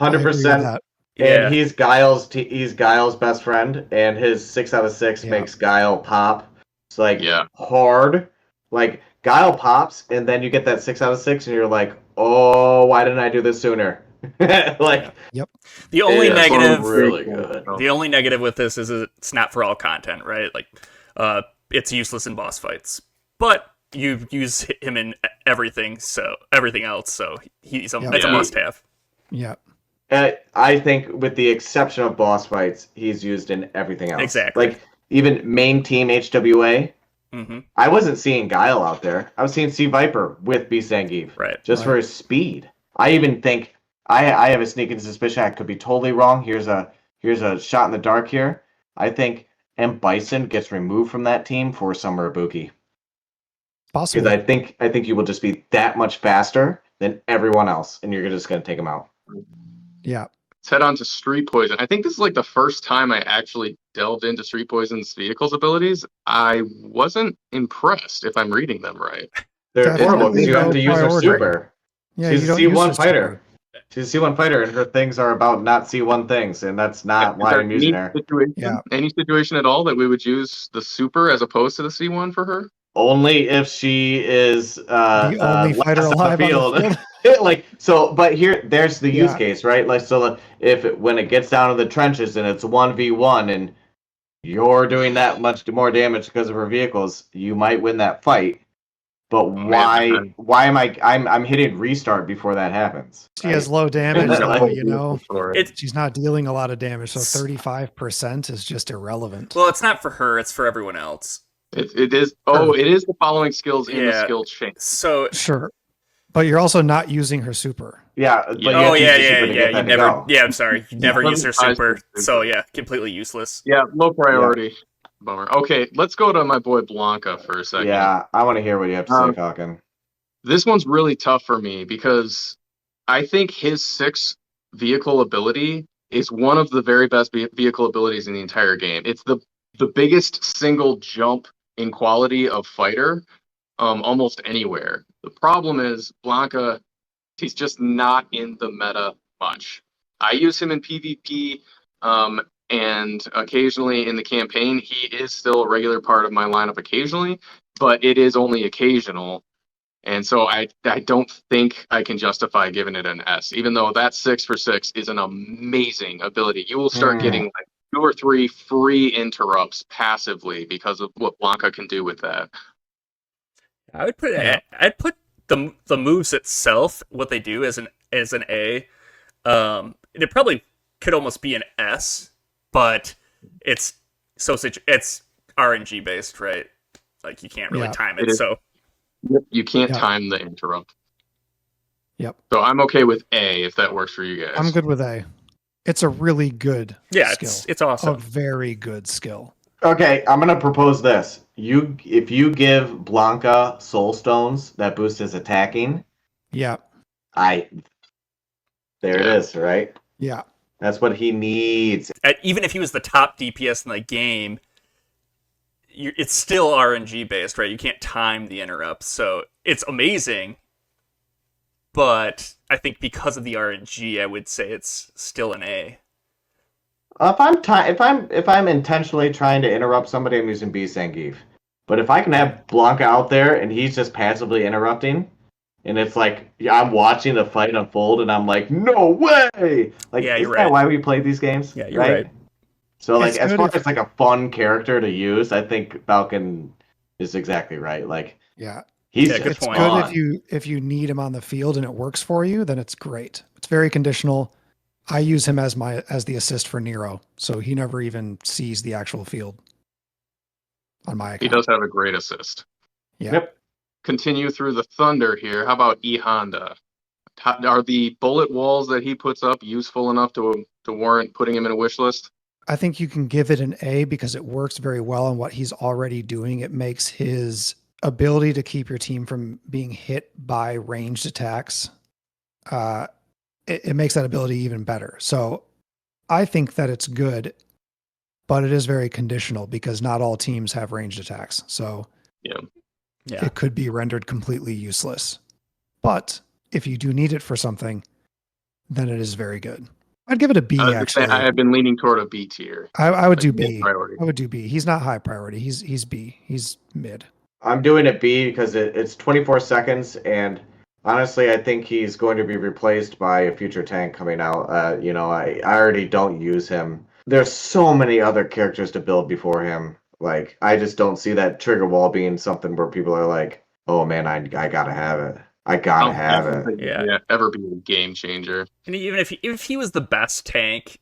I agree with 100%. that. yeah. And he's Guile's best friend, and his 6 out of 6 Yeah. makes Guile pop. It's like Yeah. hard. Like Guile pops, and then you get that 6 out of 6, and you're like, oh, why didn't I do this sooner? Like The only Yeah, so negative, really good. the only negative with this is it's not for all content, right? Like, it's useless in boss fights, but you use him in everything else, so it's a Yeah. must-have. Yeah. I think, with the exception of boss fights, he's used in everything else. Exactly. Like even main team HWA. Mm-hmm. I wasn't seeing Guile out there. I was seeing Sea Viper with Beast Zangief. Right. Just for his speed. I even think I have a sneaking suspicion. I could be totally wrong. Here's a shot in the dark here. I think M Bison gets removed from that team for Summer Ibuki. Possibly. Because I think you will just be that much faster than everyone else, and you're just going to take them out. Yeah. Let's head on to Street Poison. I think this is like the first time I actually delved into Street Poison's vehicles abilities. I wasn't impressed, if I'm reading them right. They're Definitely horrible because you have to use her priority. super. Yeah. She's you a don't use C1 this fighter. She's a C1 fighter, and her things are about not C1 things, and that's not why I'm using her. Yeah. Any situation at all that we would use the super as opposed to the C1 for her? Only if she is The only fighter last alive on the field. Like so, but there's the use case, right? Like so, when it gets down to the trenches and it's 1v1 and you're doing that much more damage because of her vehicles, you might win that fight. But why am I'm hitting restart before that happens? She has low damage, though, you know. It- She's not dealing a lot of damage, so 35% is just irrelevant. Well, it's not for her; it's for everyone else. It is. Oh, it is the following skills in the Yeah. skill chain. So, Sure. But you're also not using her super. Yeah. But you have oh to yeah, use the super to get you that to never. go. Yeah, I'm sorry, you never use her super. I- So yeah, completely useless. Yeah, low priority. Bummer. Okay, let's go to my boy Blanca for a second. Yeah, I want to hear what you have to say, Falcon. This one's really tough for me because I think his 6 vehicle ability is one of the very best vehicle abilities in the entire game. It's the biggest single jump in quality of fighter almost anywhere. The problem is Blanca, he's just not in the meta much. I use him in PvP and occasionally in the campaign. He is still a regular part of my lineup occasionally, but it is only occasional. And so I don't think I can justify giving it an S, even though that 6 for 6 is an amazing ability. You will start getting like 2 or 3 free interrupts passively because of what Blanca can do with that. I would put I'd put the moves itself, what they do, as an A. And it probably could almost be an S, but it's it's RNG based, right? Like you can't really time it. So you can't time the interrupt. Yep. So I'm okay with A if that works for you guys. I'm good with A. It's a really good skill. It's awesome. A very good skill. Okay, I'm gonna propose this. If you give Blanca soul stones that boost his attacking, Yeah. There it is, right? Yeah. That's what he needs. Even if he was the top DPS in the game, it's still RNG based, right? You can't time the interrupts, so it's amazing. But I think because of the RNG, I would say it's still an A. If I'm intentionally trying to interrupt somebody, I'm using B Zangief. But if I can have Blanca out there and he's just passively interrupting, and it's like I'm watching the fight unfold, and I'm like, no way! Like, yeah, isn't right. that why we play these games? Yeah, you're right. So, like, as far as like a fun character to use, I think Falcon is exactly right. Like, yeah, he's good point. Good if you need him on the field and it works for you, then it's great. It's very conditional. I use him as the assist for Nero, so he never even sees the actual field on my account. He does have a great assist. Yeah. Yep. Continue through the thunder here. How about E Honda? Are the bullet walls that he puts up useful enough to warrant putting him in a wish list? I think you can give it an A because it works very well on what he's already doing. It makes his ability to keep your team from being hit by ranged attacks. It makes that ability even better. So I think that it's good, but it is very conditional because not all teams have ranged attacks. So it could be rendered completely useless. But if you do need it for something, then it is very good. I'd give it a B, actually. I have been leaning toward a B tier. I would do B. Priority. I would do B. He's not high priority. He's B. He's mid. I'm doing it B because it's 24 seconds, and honestly, I think he's going to be replaced by a future tank coming out. I already don't use him. There's so many other characters to build before him. Like, I just don't see that trigger wall being something where people are like, oh man, I gotta have it. I gotta have it. Yeah, ever be a game changer. And even if he was the best tank,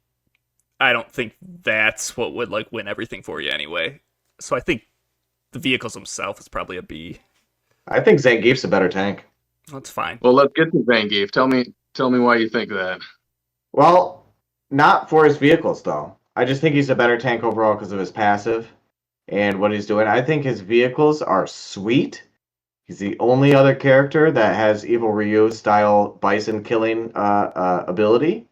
I don't think that's what would like win everything for you anyway. So I think the vehicles himself is probably a B. I think Zangief's a better tank. That's fine. Well, let's get to Zangief. Tell me why you think that. Well, not for his vehicles though. I just think he's a better tank overall because of his passive and what he's doing. I think his vehicles are sweet. He's the only other character that has Evil Ryu style bison killing ability,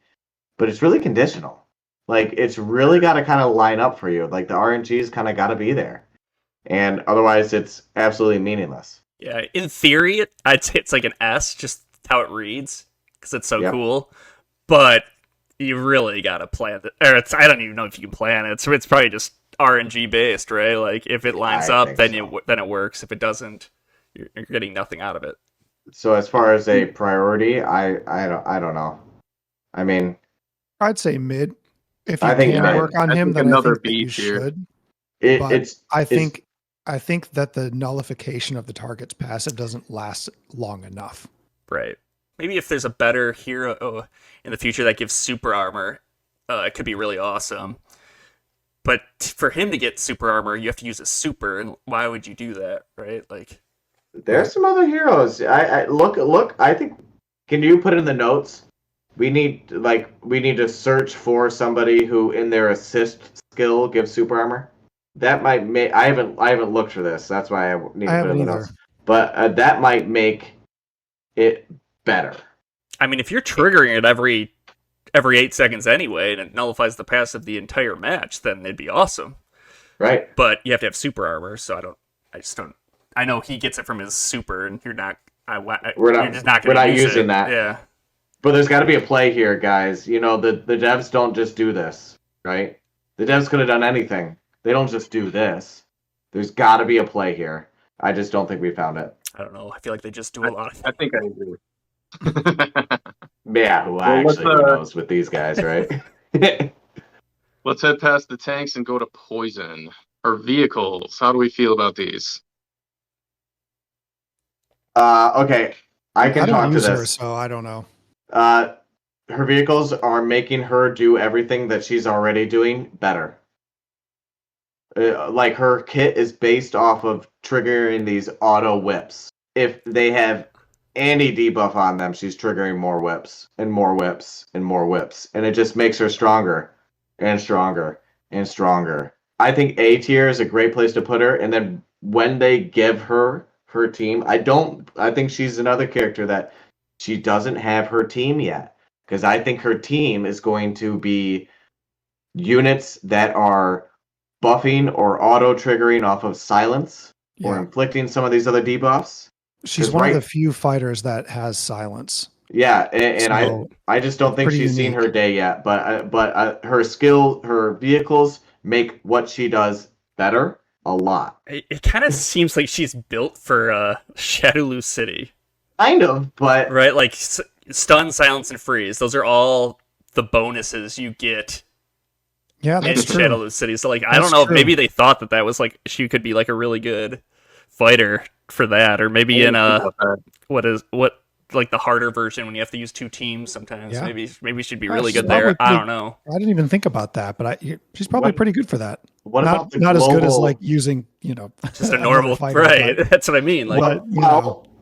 but it's really conditional. Like, it's really got to kind of line up for you. Like, the RNG's kind of got to be there, and otherwise, it's absolutely meaningless. Yeah, in theory, I'd say it's like an S, just how it reads, because it's so cool. But you really got to plan it. Or I don't even know if you can plan it. So it's probably just RNG based, right? Like, if it lines up, then it works. If it doesn't, you're getting nothing out of it. So as far as a priority, I don't know. I mean, I'd say mid. If you can work on him, then I think that you should. I think that the nullification of the target's passive doesn't last long enough. Right. Maybe if there's a better hero in the future that gives super armor, it could be really awesome. But for him to get super armor, you have to use a super, and why would you do that, right? Like, there's some other heroes. I look. I think. Can you put in the notes? We need to search for somebody who in their assist skill gives super armor. That might make. I haven't looked for this. That's why I need to put in the notes. But that might make it better. I mean, if you're triggering it every 8 seconds anyway, and it nullifies the passive the entire match, then it'd be awesome. Right. But you have to have super armor, so I just don't. I know he gets it from his super, and you're not. We're not using that. Yeah. But there's got to be a play here, guys. You know, the devs don't just do this, right? The devs could have done anything. They don't just do this. There's got to be a play here. I just don't think we found it. I don't know. I feel like they just do a lot of things. I think I agree. Yeah, who knows with these guys, right? Let's head past the tanks and go to poison or vehicles. How do we feel about these? Okay, I can talk to this. So I don't know. her vehicles are making her do everything that she's already doing better. Like her kit is based off of triggering these auto whips. If they have any debuff on them, she's triggering more whips and more whips and more whips, and it just makes her stronger and stronger and stronger. I think A tier is a great place to put her, and then when they give her her team, I think she's another character that she doesn't have her team yet, because I think her team is going to be units that are buffing or auto triggering off of silence or inflicting some of these other debuffs. She's one of the few fighters that has silence. Yeah, and so, I just don't think she's seen her day yet. But her skill, her vehicles make what she does better a lot. It kind of seems like she's built for Shadowloo City. Kind of, but right, like stun, silence, and freeze. Those are all the bonuses you get. Yeah, that's in Shadowloo City. So like, I don't know. Maybe they thought that was like she could be like a really good fighter for that, or maybe in like the harder version when you have to use 2 teams sometimes. Yeah. Maybe she'd be really good there. I don't know. I didn't even think about that, but she's probably pretty good for that. Not as good as like using just a normal right. That's what I mean. Like,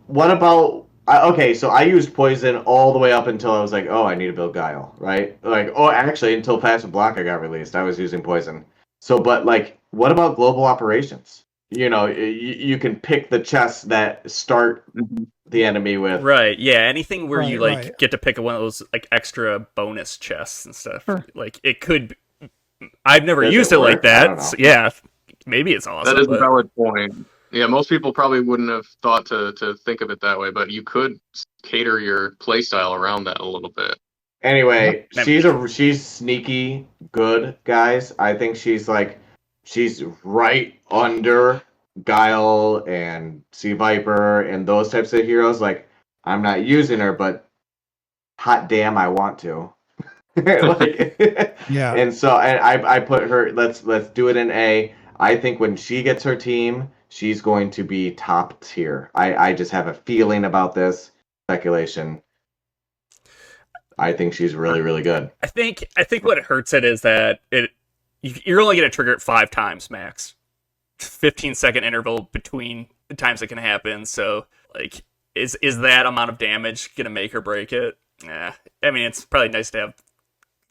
what about? Okay, so I used poison all the way up until I was like, oh, I need to build Guile, right? Like, actually, until Passive Blocker got released, I was using poison. So, but like, what about global operations? You can pick the chests that start the enemy with. Right, yeah, anything where you get to pick one of those like extra bonus chests and stuff. Sure. Like, it could. I've never used it like that. So, yeah, maybe it's awesome. That is a valid point. Yeah, most people probably wouldn't have thought to think of it that way, but you could cater your playstyle around that a little bit. Anyway, she's sneaky good, guys. I think she's right under Guile and Sea Viper and those types of heroes. Like, I'm not using her, but hot damn, I want to. Yeah. And so I put her. Let's do it in A. I think when she gets her team, she's going to be top tier. I just have a feeling about this. Speculation. I think she's really, really good. I think what hurts it is that you're only going to trigger it 5 times max. 15-second interval between the times it can happen. So, like, is that amount of damage going to make or break it? Yeah. I mean, it's probably nice to have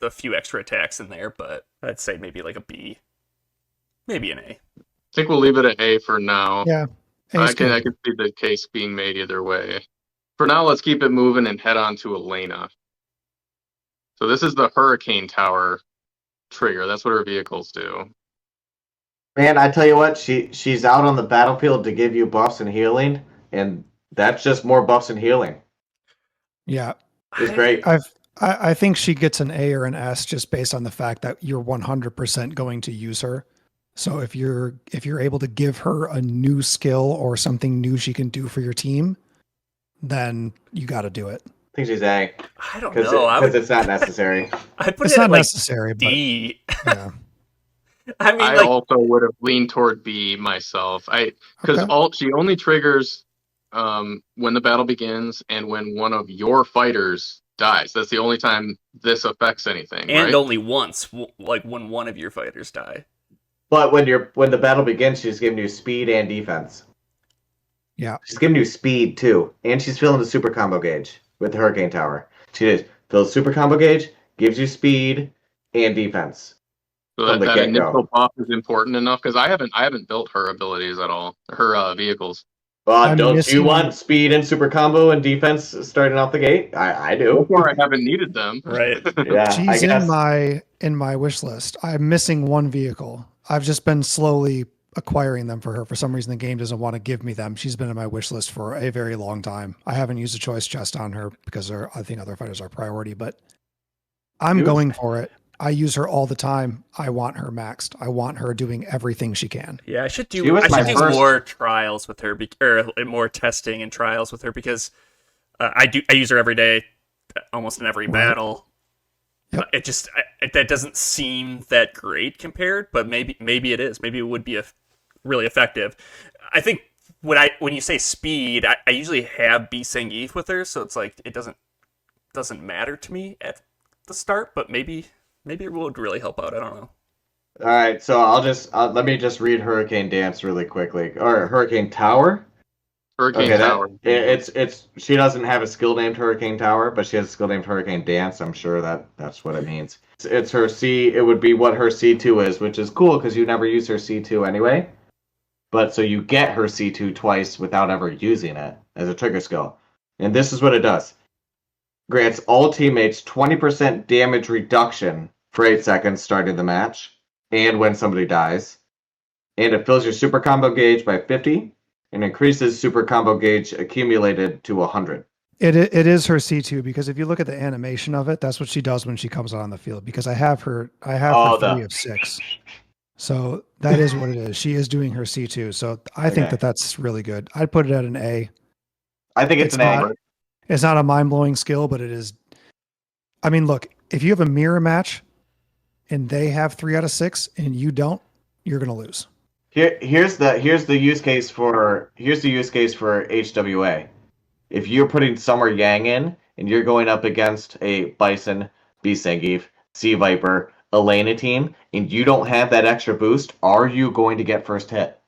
a few extra attacks in there, but I'd say maybe like a B. Maybe an A. I think we'll leave it at A for now. Yeah. I can see the case being made either way. For now, let's keep it moving and head on to Elena. So this is the Hurricane Tower trigger. That's what her vehicles do. Man, I tell you what, she's out on the battlefield to give you buffs and healing, and that's just more buffs and healing. Yeah. It's great. I think she gets an A or an S just based on the fact that you're 100% going to use her. So if you're able to give her a new skill or something new she can do for your team, then you got to do it. I think she's A. I don't know. Because it's not necessary. It's not necessary, D. But yeah. I mean, I also would have leaned toward B myself. Because she only triggers when the battle begins and when one of your fighters dies. That's the only time this affects anything. And right? only once, like when one of your fighters die. But when the battle begins, she's giving you speed and defense. Yeah. She's giving you speed too. And she's filling the super combo gauge with the Hurricane Tower. She fills super combo gauge, gives you speed and defense. So that initial buff is important enough, because I haven't built her abilities at all. Her vehicles. Don't you want speed and super combo and defense starting out the gate? I do. So far, I haven't needed them. Right. Yeah. She's in my wish list. I'm missing one vehicle. I've just been slowly acquiring them for her. For some reason, the game doesn't want to give me them. She's been in my wish list for a very long time. I haven't used a choice chest on her because I think other fighters are priority, but I'm going for it. I use her all the time. I want her maxed. I want her doing everything she can. Yeah, I should do more trials with her, or more testing and trials with her, because I use her every day, almost in every battle. Yep. That doesn't seem that great compared, but maybe it is. Maybe it would be really effective. I think when you say speed, I usually have B Sangif with her, so it's like it doesn't matter to me the start, but maybe it would really help out. I don't know. All right, so let me just read Hurricane Dance really quickly, or Hurricane Tower. Hurricane Okay, Tower. it's she doesn't have a skill named Hurricane Tower, but she has a skill named Hurricane Dance. I'm sure that's what it means. It's her C. It would be what her C2 is, which is cool because you never use her C2 anyway. But so you get her C2 twice without ever using it as a trigger skill, and this is what it does: grants all teammates 20% damage reduction for 8 seconds starting the match, and when somebody dies, and it fills your super combo gauge by 50. And increases super combo gauge accumulated to 100. It is her C2 because if you look at the animation of it, that's what she does when she comes out on the field. Because I have her 3 of 6, so that is what it is. She is doing her C2, so I think that's really good. I'd put it at an A. I think it's an A. It's not a mind blowing skill, but it is. I mean, look, if you have a mirror match, and they have 3 out of 6, and you don't, you're gonna lose. Here's the use case for HWA. If you're putting Summer Yang in and you're going up against a Bison, B Zangief, C Viper, Elena team, and you don't have that extra boost, are you going to get first hit?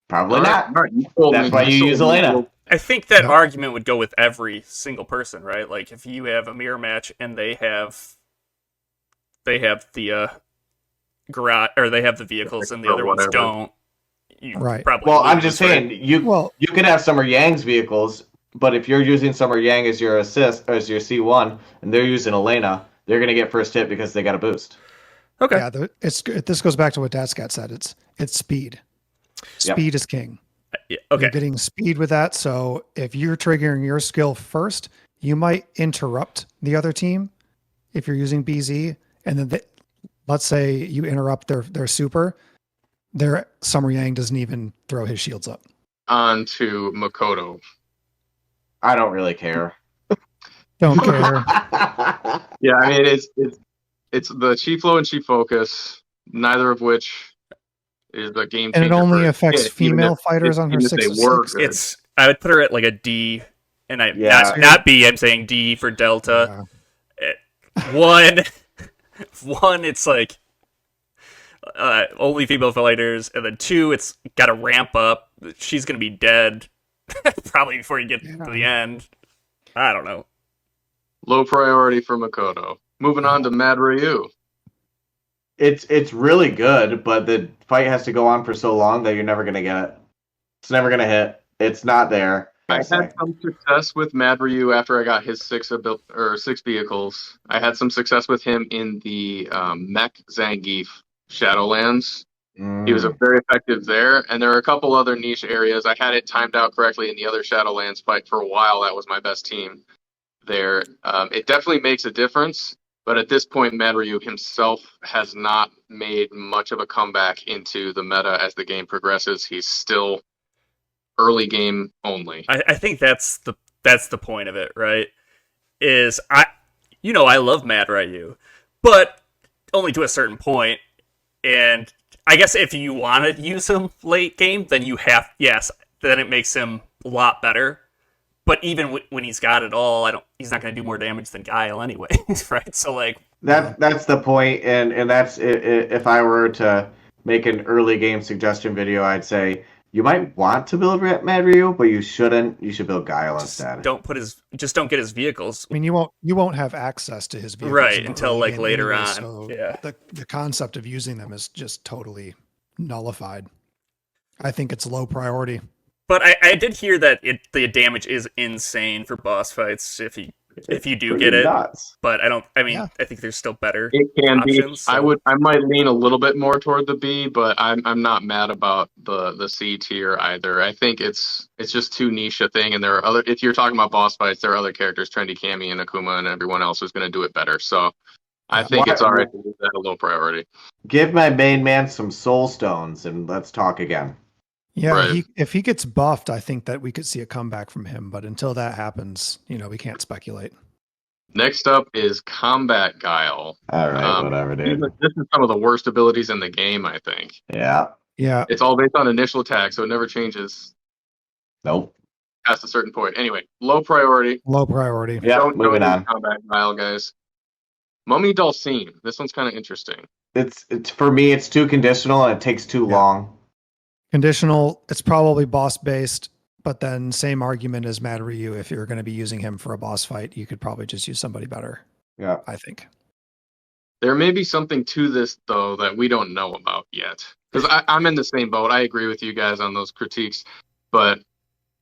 Probably not. That's why you use Elena. I think that argument would go with every single person, right? Like if you have a mirror match and they have the garage, or they have the vehicles and the other ones don't. Probably well, lose, I'm just saying you could have Summer Yang's vehicles, but if you're using Summer Yang as your assist as your C1 and they're using Elena, they're going to get first hit because they got a boost. Okay. Yeah, this goes back to what Datskat said. It's speed. Speed is king. Yeah, okay. You're getting speed with that. So if you're triggering your skill first, you might interrupt the other team if you're using BZ, and then let's say you interrupt their super, their Summer Yang doesn't even throw his shields up. On to Makoto. I don't really care. Don't care. Yeah, I mean it's the Chi Flow and Chi Focus, neither of which is a game changer. And it only affects female fighters on her 6 of 6. I would put her at like a D, and not B. I'm saying D for Delta. Yeah. One, it's like only female fighters, and then 2, it's got to ramp up. She's gonna be dead probably before you get to the end. I don't know. Low priority for Makoto. Moving on to Mad Ryu. It's really good, but the fight has to go on for so long that you're never gonna get it. It's never gonna hit. It's not there. I had some success with Mad Ryu after I got his 6 vehicles. I had some success with him in the Mech Zangief Shadowlands. He was very effective there, and there are a couple other niche areas. I had it timed out correctly in the other Shadowlands fight for a while. That was my best team there. It definitely makes a difference, but at this point, Mad Ryu himself has not made much of a comeback into the meta as the game progresses. He's still early game only. I think that's the point of it, right? Is I love Mad Ryu, but only to a certain point. And I guess if you want to use him late game, then then it makes him a lot better. But even when he's got it all, he's not going to do more damage than Guile anyway, right? So like that's the point, and that's if I were to make an early game suggestion video, I'd say you might want to build Mad Ryu, but you shouldn't. You should build Guile instead. Don't get his vehicles. I mean, you won't have access to his vehicles until like later on. So the concept of using them is just totally nullified. I think it's low priority. But I did hear that the damage is insane for boss fights if you do get it. Nuts. But I think there's still better. It can options, be. so. I might lean a little bit more toward the B, but I'm not mad about the C tier either. I think it's just too niche a thing, and there are if you're talking about boss fights, there are other characters, Trendy Kami and Akuma and everyone else who's going to do it better. So I think it's alright to leave that a low priority. Give my main man some soul stones and let's talk again. Yeah, right. If he gets buffed, I think that we could see a comeback from him. But until that happens, we can't speculate. Next up is Combat Guile. All right, whatever, dude. This is some of the worst abilities in the game, I think. Yeah. Yeah. It's all based on initial attack, so it never changes. Nope. past a certain point. Anyway, low priority. Low priority. Yeah, Don't moving use on. combat style, guys. Mummy Dulcine. This one's kind of interesting. It's for me. It's too conditional and it takes too Yeah. long. Conditional, it's probably boss based, but then same argument as Mad Ryu. If you're going to be using him for a boss fight, you could probably just use somebody better. Yeah. I think. There may be something to this, though, that we don't know about yet. Because I'm in the same boat. I agree with you guys on those critiques, but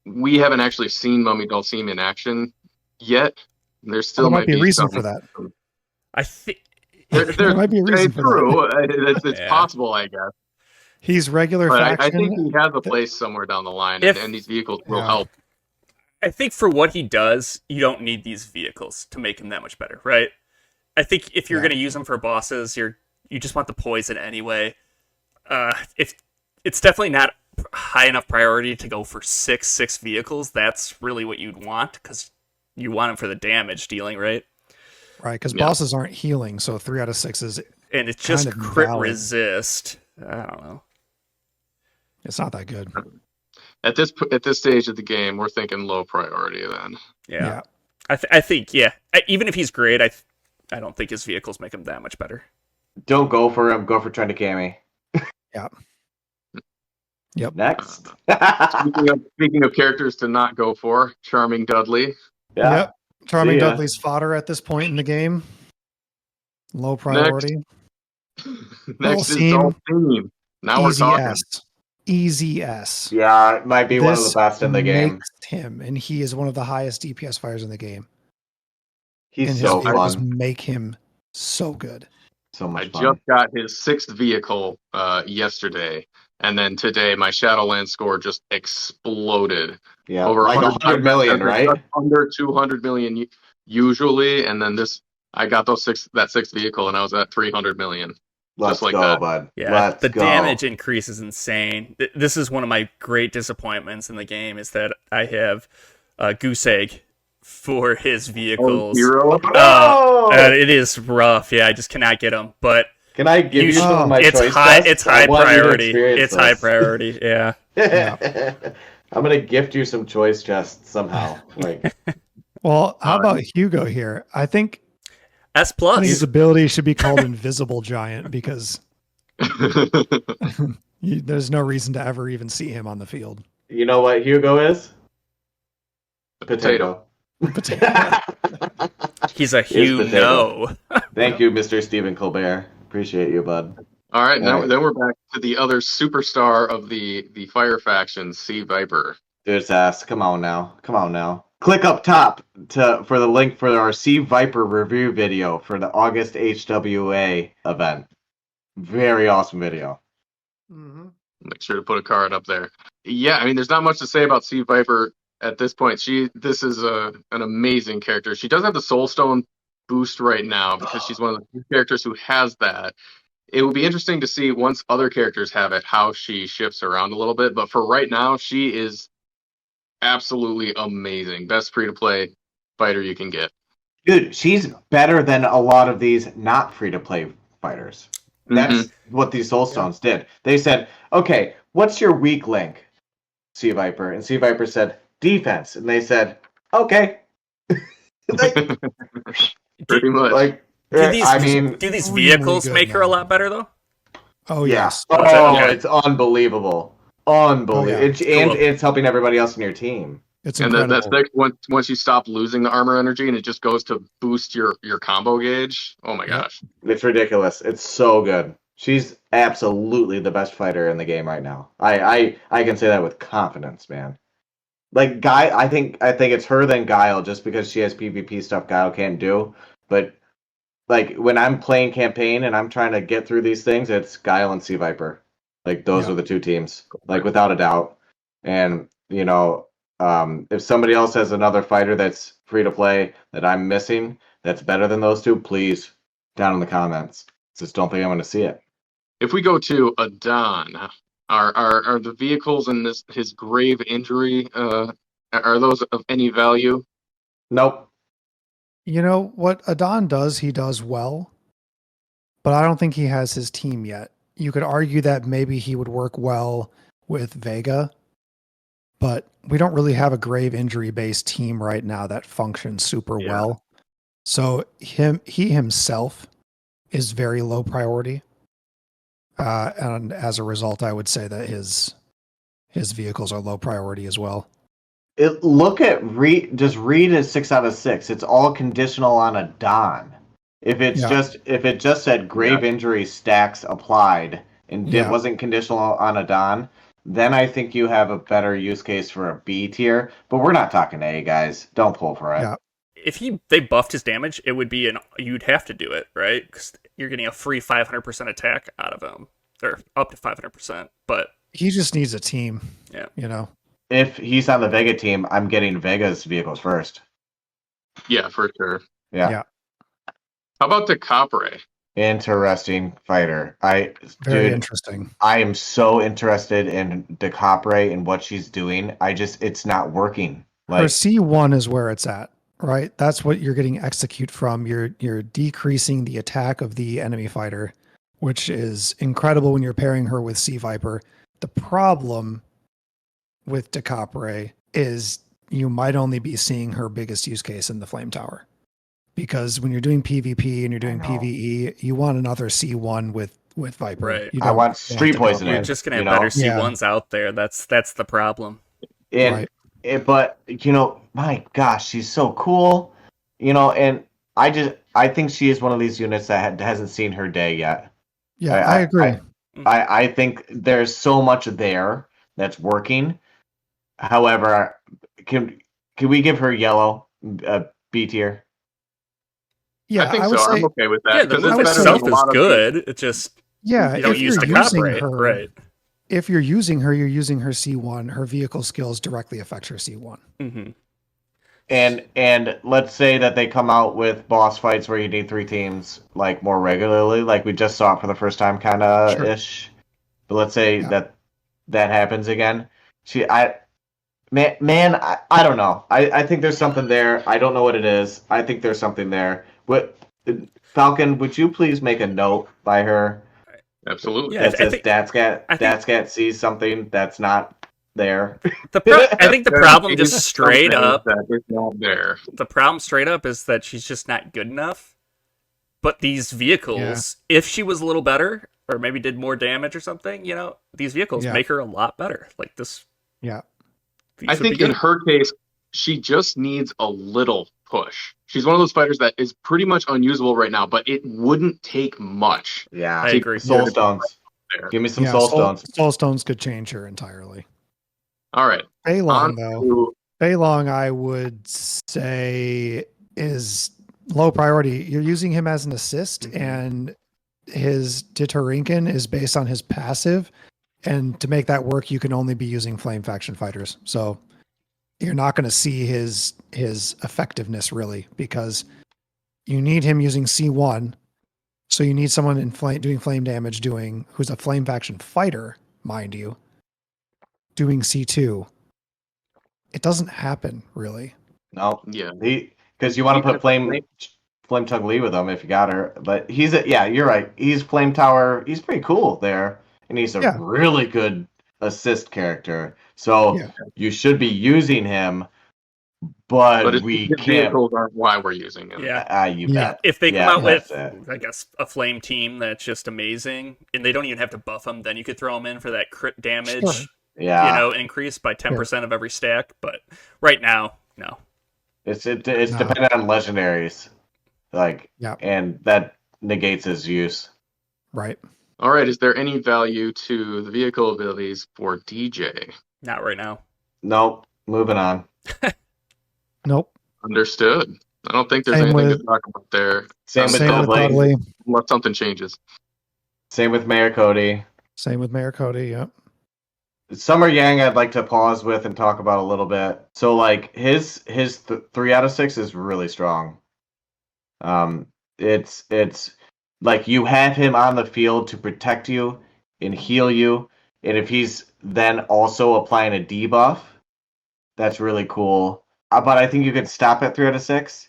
we haven't actually seen Mummy Dulcine in action yet. There still There might be a reason for something. that. I think There might be a reason for true. It's Yeah. possible, I guess. He's regular But I faction. think he has a place somewhere down the line, and these vehicles will Yeah. help. I think for what he does, you don't need these vehicles to make him that much better, right? I think if you're Yeah. going to use them for bosses, you just want the poison anyway. If it's definitely not high enough priority to go for six vehicles, that's really what you'd want because you want them for the damage dealing, right? Right, because Yeah. bosses aren't healing, so 3 out of 6 is And it's just Kind of crit valid. resist. I don't know. it's not that good. At this stage of the game, we're thinking low priority then. Yeah, I think even if he's great, I don't think his vehicles make him that much better. Don't go for him. Go for Trendakami. Yep. Next. Speaking of characters to not go for, Charming Dudley. Yeah. Yep. Charming See ya. Dudley's fodder at this point in the game. Low priority. Next is Dulcine. Dulcine. Now we're Easy talking. S. Easy S. Yeah, it might be one of This the best in the game. makes him, and he is one of the highest DPS fighters in the game. He's and so his vehicles fun. make him so good. So I much fun. just got his 6th vehicle yesterday, and then today my Shadowland score just exploded. Yeah, Over like 100 million, right? Under 200 million usually, and then I got that 6th vehicle, and I was at 300 million. Let's just like go, that. bud. Yeah, Let's the go. damage increase is insane. This is one of my great disappointments in the game is that I have Goose Egg for his vehicles. Hero. It is rough. Yeah, I just cannot get them. But Can I give you some of my it's choice high. tests? It's high I want you to priority. experience It's high this. priority. Yeah. I'm gonna gift you some choice chests somehow. Like, Well, how about Hugo here? I think S his plus. ability should be called Invisible Giant because there's no reason to ever even see him on the field. you know what Hugo is? Potato. He's a Here's Hugh. potato. No. Thank you, Mr. Stephen Colbert. Appreciate you, bud. All right, All right. then we're back to the other superstar of the Fire faction, Sea Viper. Dude's ass. Come on now. Come on now. Click up top for the link for our Sea Viper review video for the August HWA event. Very awesome video. Make sure to put a card up there. Yeah, I mean, there's not much to say about Sea Viper at this point. This is an amazing character. She does have the Soulstone boost right now because she's one of the few characters who has that. It will be interesting to see once other characters have it, how she shifts around a little bit. But for right now, she is absolutely amazing. Best free-to-play fighter you can get. Dude, she's better than a lot of these not free-to-play fighters. That's what these Soulstones did. They said, okay, what's your weak link, Sea Viper? And Sea Viper said, defense. And they said, okay. Pretty much. Like, Do these, I mean, do these really vehicles good make her now. a lot better though? Oh yeah. yes. Oh, Okay. it's unbelievable. Unbelievable. Oh, yeah. And Cool. it's helping everybody else in your team. It's And then incredible. that's once you stop losing the armor energy and it just goes to boost your combo gauge. Oh my gosh. It's ridiculous. It's so good. She's absolutely the best fighter in the game right now. I can say that with confidence, man. Like Guy, I think it's her than Guile just because she has PvP stuff Guile can't do. But like when I'm playing campaign and I'm trying to get through these things, it's Guile and Sea Viper. Like those Yeah. are the two teams, like without a doubt. And you know, if somebody else has another fighter that's free to play that I'm missing that's better than those two, please down in the comments. Just don't think I'm going to see it. If we go to Adon, are the vehicles in his grave injury are those of any value? Nope. You know what Adon does, he does well, but I don't think he has his team yet. You could argue that maybe he would work well with Vega, but we don't really have a grave injury based team right now that functions super well. So he himself is very low priority. And as a result, I would say that his vehicles are low priority as well. Look at Reed. Just Reed is 6 out of 6. It's all conditional on a Don. If it just said grave injury stacks applied and it wasn't conditional on a Don, then I think you have a better use case for a B tier. But we're not talking A, guys. Don't pull for it. Yeah. If they buffed his damage, it would be you'd have to do it, right? Because you're getting a free 500% attack out of him, or up to 500%. But he just needs a team. Yeah, you know. If he's on the Vega team, I'm getting Vega's vehicles first. Yeah, for sure. Yeah. How about the Capre? Interesting fighter. Very interesting. I am so interested in Decapre and what she's doing. It's not working. Her C1 is where it's at, right? That's what you're getting execute from. You're decreasing the attack of the enemy fighter, which is incredible when you're pairing her with Sea Viper. The problem with Decapre is you might only be seeing her biggest use case in the Flame Tower. Because when you're doing PvP and you're doing PvE, you want another C1 with Viper. Right. I want street poisoning. You're just gonna have better C1s out there. That's the problem. But my gosh, she's so cool. And I think she is one of these units that hasn't seen her day yet. Yeah, I agree. I think there's so much there that's working. However, can we give her yellow B tier? Yeah, I think so. I'm okay with that. Yeah, the move itself is good. It's just you don't use the Capre, right? If you're using her C1. Her vehicle skills directly affect her C1. Mm-hmm. And let's say that they come out with boss fights where you need 3 teams like more regularly, like we just saw it for the first time, kind of ish. But let's say that happens again. I don't know. I think there's something there. I don't know what it is. I think there's something there. Falcon, would you please make a note by her? Absolutely. That says Datskat sees something that's not there. I think the problem just straight up that is not there. The problem straight up is that she's just not good enough. But these vehicles, if she was a little better, or maybe did more damage or something, these vehicles make her a lot better. Like this. Yeah. I think in her case, she just needs a little push. She's one of those fighters that is pretty much unusable right now, but it wouldn't take much. Yeah, I agree. Soul Stones. Give me some Soul Stones. Soul Stones could change her entirely. All right. Feilong, though. Feilong, I would say, is low priority. You're using him as an assist, and his Ditorinkin is based on his passive. And to make that work, you can only be using Flame Faction fighters. So you're not going to see his effectiveness really, because you need him using C1. So you need someone doing flame damage, who's a Flame Faction fighter, mind you, doing C2. It doesn't happen really. No, because you want to put Flame Tug Lee with him if you got her. But you're right. He's Flame Tower. He's pretty cool there. And he's a really good assist character. So you should be using him, but we can't. Vehicles aren't why we're using him. Yeah. You bet. If they come out with, I guess, a flame team that's just amazing, and they don't even have to buff them, then you could throw them in for that crit damage, increase by 10% of every stack. But right now, no. It's dependent on legendaries, and that negates his use. Right. All right, is there any value to the vehicle abilities for DJ? Not right now. Nope. Moving on. Nope. Understood. I don't think there's anything to talk about there. Same with Dudley. Unless something changes. Same with Mayor Cody. Yep. Summer Yang I'd like to pause with and talk about a little bit. So his 3 out of 6 is really strong. It's like you have him on the field to protect you and heal you. And if he's then also applying a debuff, that's really cool. But I think you could stop at 3 out of 6.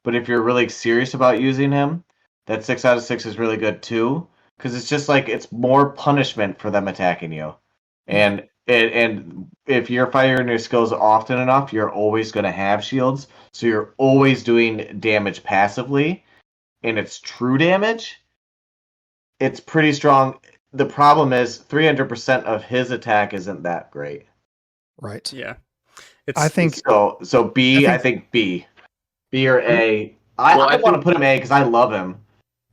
But if you're really serious about using him, that 6 out of 6 is really good too. Because it's just it's more punishment for them attacking you. And if you're firing your skills often enough, you're always going to have shields. So you're always doing damage passively, and it's true damage. It's pretty strong. The problem is 300% of his attack isn't that great. Right. Yeah. I think So B. I think B or A. I want to put him A because I love him.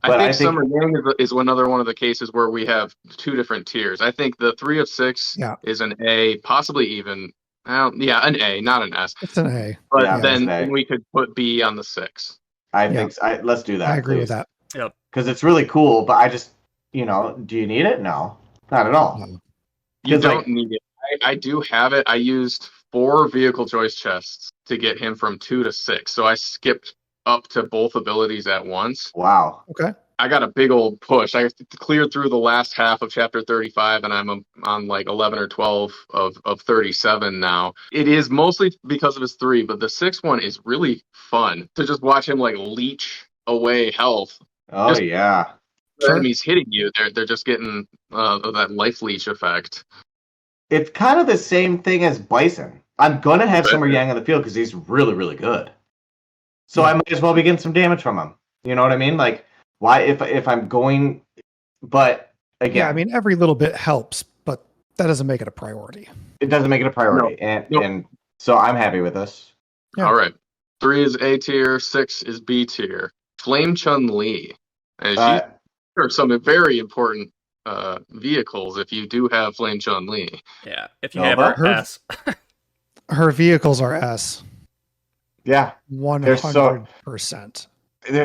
But I think Summer Yang is another one of the cases where we have two different tiers. I think the 3 of 6 is an A, possibly even, an A, not an S. It's an A. But then we could put B on the 6. I think let's do that. I agree with that. Yep. Because it's really cool, but I just, do you need it? No, not at all. No. You don't need it. I do have it. I used 4 vehicle choice chests to get him from 2 to 6. So I skipped up to both abilities at once. Wow. Okay. I got a big old push. I cleared through the last half of chapter 35, and I'm on like 11 or 12 of 37 now. It is mostly because of his 3, but the 6th one is really fun to just watch him like leech away health. Oh, just, yeah. The enemies hitting you, they're just getting that life leech effect. It's kind of the same thing as Bison. I'm going to have Summer Yang on the field because he's really, really good. So I might as well be getting some damage from him. You know what I mean? Like, why if I'm going, but again. Yeah, I mean, every little bit helps, but that doesn't make it a priority. It doesn't make it a priority. No. And so I'm happy with this. Yeah. All right. 3 is A tier, 6 is B tier. Flame Chun-Li. And she are some very important vehicles if you do have Flame Chun-Li. Yeah, if you have her S. Her vehicles are S. Yeah. 100%.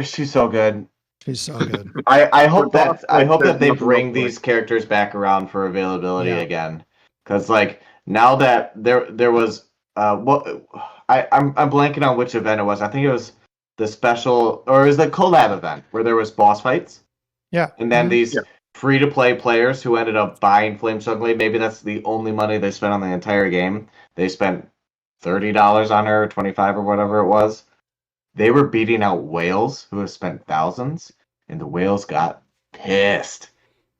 She's so good. She's so good. I hope that they bring these characters back around for availability again. Because like now that there was I'm blanking on which event it was. I think it was the special, or it was the collab event where there was boss fights. Yeah. And then these free to play players who ended up buying Flame Chun-Li, maybe that's the only money they spent on the entire game. They spent $30 on her, 25 or whatever it was. They were beating out whales who have spent thousands, and the whales got pissed.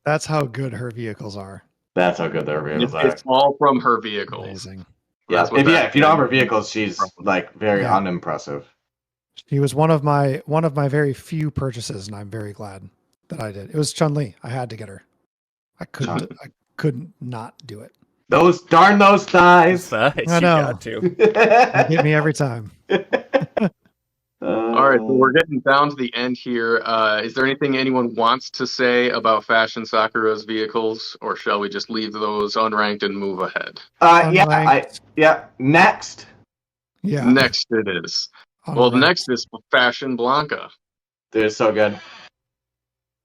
That's how good her vehicles are. That's how good their vehicles are. It's all from her vehicles. Amazing. Yeah, if you don't have her vehicles, she's like very unimpressive. She was one of my very few purchases, and I'm very glad that I did. It was Chun-Li. I had to get her. I couldn't not do it. Those thighs. I know. Got to. They get me every time. All right, so we're getting down to the end here. Is there anything anyone wants to say about Fashion Sakura's vehicles, or shall we just leave those unranked and move ahead? Next. Yeah. Next it is. Well, next is Fashion Blanca. They're so good.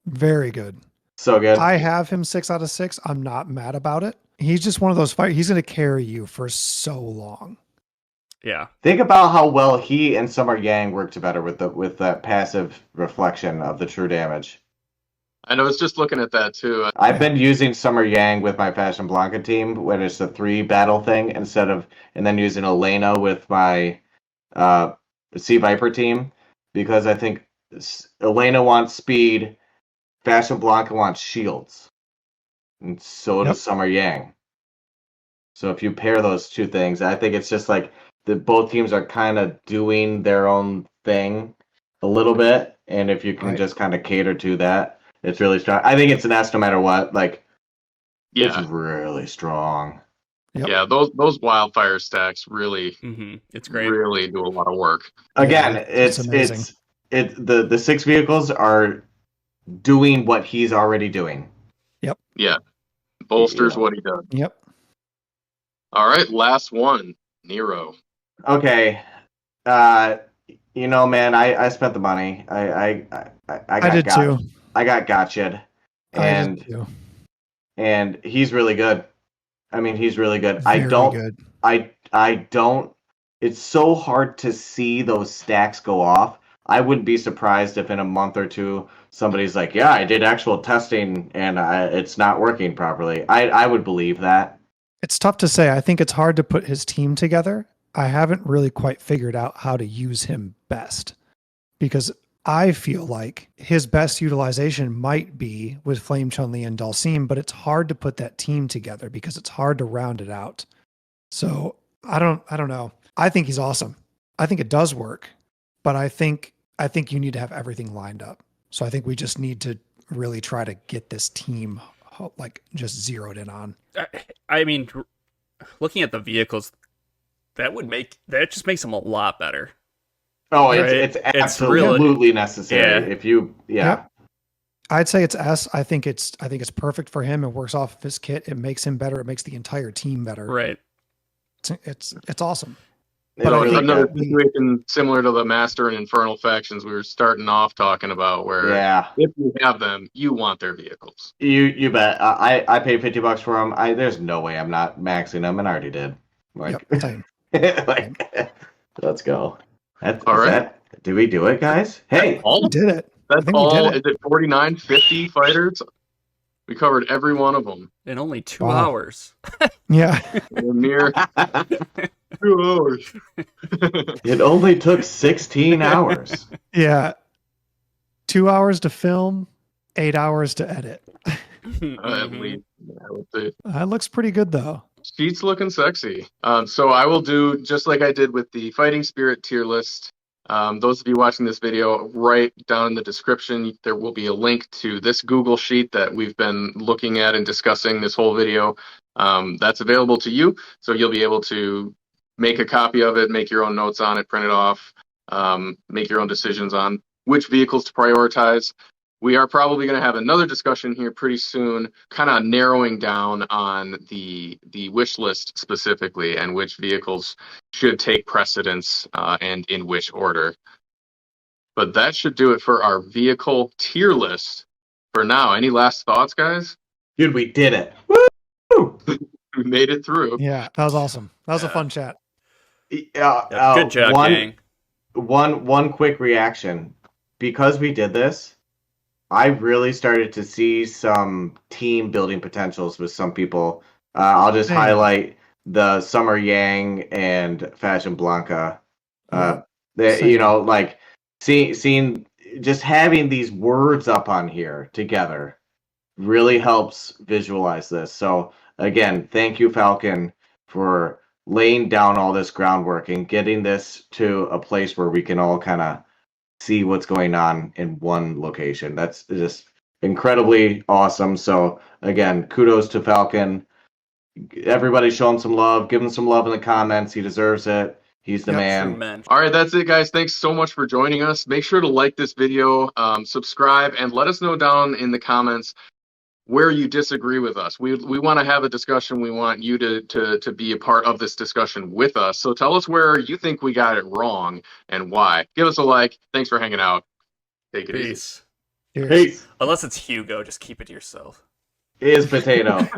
Very good. So good. I have him 6 out of 6. I'm not mad about it. He's just one of those fighters. He's going to carry you for so long. Yeah. Think about how well he and Summer Yang worked together with that passive reflection of the true damage. I was just looking at that too. I've been using Summer Yang with my Fashion Blanca team when it's a 3 battle thing and then using Elena with my Sea Viper team, because I think Elena wants speed, Fashion Blanca wants shields, and so does Summer Yang. So if you pair those two things, I think it's just like both teams are kind of doing their own thing a little bit, and if you can just kind of cater to that, it's really strong. I think it's an S no matter what. Like, it's really strong. Yep. Yeah, those wildfire stacks really, it's great. Really do a lot of work. Again, it's the 6 vehicles are doing what he's already doing. Yep. Yeah, bolsters what he does. Yep. All right, last one, Nero. Okay, man, I spent the money. I did too. I got gotcha'd, and he's really good. I mean, he's really good. Good. I don't. It's so hard to see those stacks go off. I wouldn't be surprised if in a month or two somebody's like, "Yeah, I did actual testing and it's not working properly." I would believe that. It's tough to say. I think it's hard to put his team together. I haven't really quite figured out how to use him best, because I feel like his best utilization might be with Flame Chun-Li and Dulcine, but it's hard to put that team together because it's hard to round it out. So I don't know. I think he's awesome. I think it does work, but I think you need to have everything lined up. So I think we just need to really try to get this team like just zeroed in on. I mean, looking at the vehicles, that just makes them a lot better. Oh, Right? it's It's absolutely necessary. Yeah. If you, Yep. I'd say it's S. I think it's perfect for him. It works off of his kit. It makes him better. It makes the entire team better. Right. It's awesome. But I think another that situation similar to the Master and Infernal factions we were starting off talking about, where if you have them, you want their vehicles. You bet. I paid $50 for them. There's no way I'm not maxing them, and I already did. Like, yep, same. like, let's go. All right. Did we do it, guys? Hey, We did it. That's all. Is it 49, 50 fighters? We covered every one of them in only 2 hours. Yeah. We're near 2 hours. It only took 16 hours. Yeah. 2 hours to film, 8 hours to edit. At least, I would say. That looks pretty good, though. Sheet's looking sexy. So I will do just like I did with the Fighting Spirit tier list. Those of you watching this video, right down in the description, there will be a link to this Google Sheet that we've been looking at and discussing this whole video. That's available to you, so you'll be able to make a copy of it, make your own notes on it, print it off, make your own decisions on which vehicles to prioritize. We are probably going to have another discussion here pretty soon, kind of narrowing down on the wish list specifically and which vehicles should take precedence and in which order. But that should do it for our vehicle tier list for now. Any last thoughts, guys? Dude, we did it. Woo! We made it through. Yeah, that was awesome. That was a fun chat. Good job, gang. One quick reaction. Because we did this, I really started to see some team building potentials with some people. I'll just highlight the Summer Yang and Fashion Blanca. Like seeing just having these words up on here together really helps visualize this. So again, thank you, Falcon, for laying down all this groundwork and getting this to a place where we can all kind of see what's going on in one location. That's just incredibly awesome. So again, kudos to Falcon. Everybody show him some love. Give him some love in the comments. He deserves it. He's the man. All right, that's it, guys. Thanks so much for joining us. Make sure to like this video, subscribe, and let us know down in the comments where you disagree with us. We want to have a discussion. We want you to be a part of this discussion with us. So tell us where you think we got it wrong and why. Give us a like. Thanks for hanging out. Take it easy. Peace. Unless it's Hugo, just keep it to yourself. Is potato.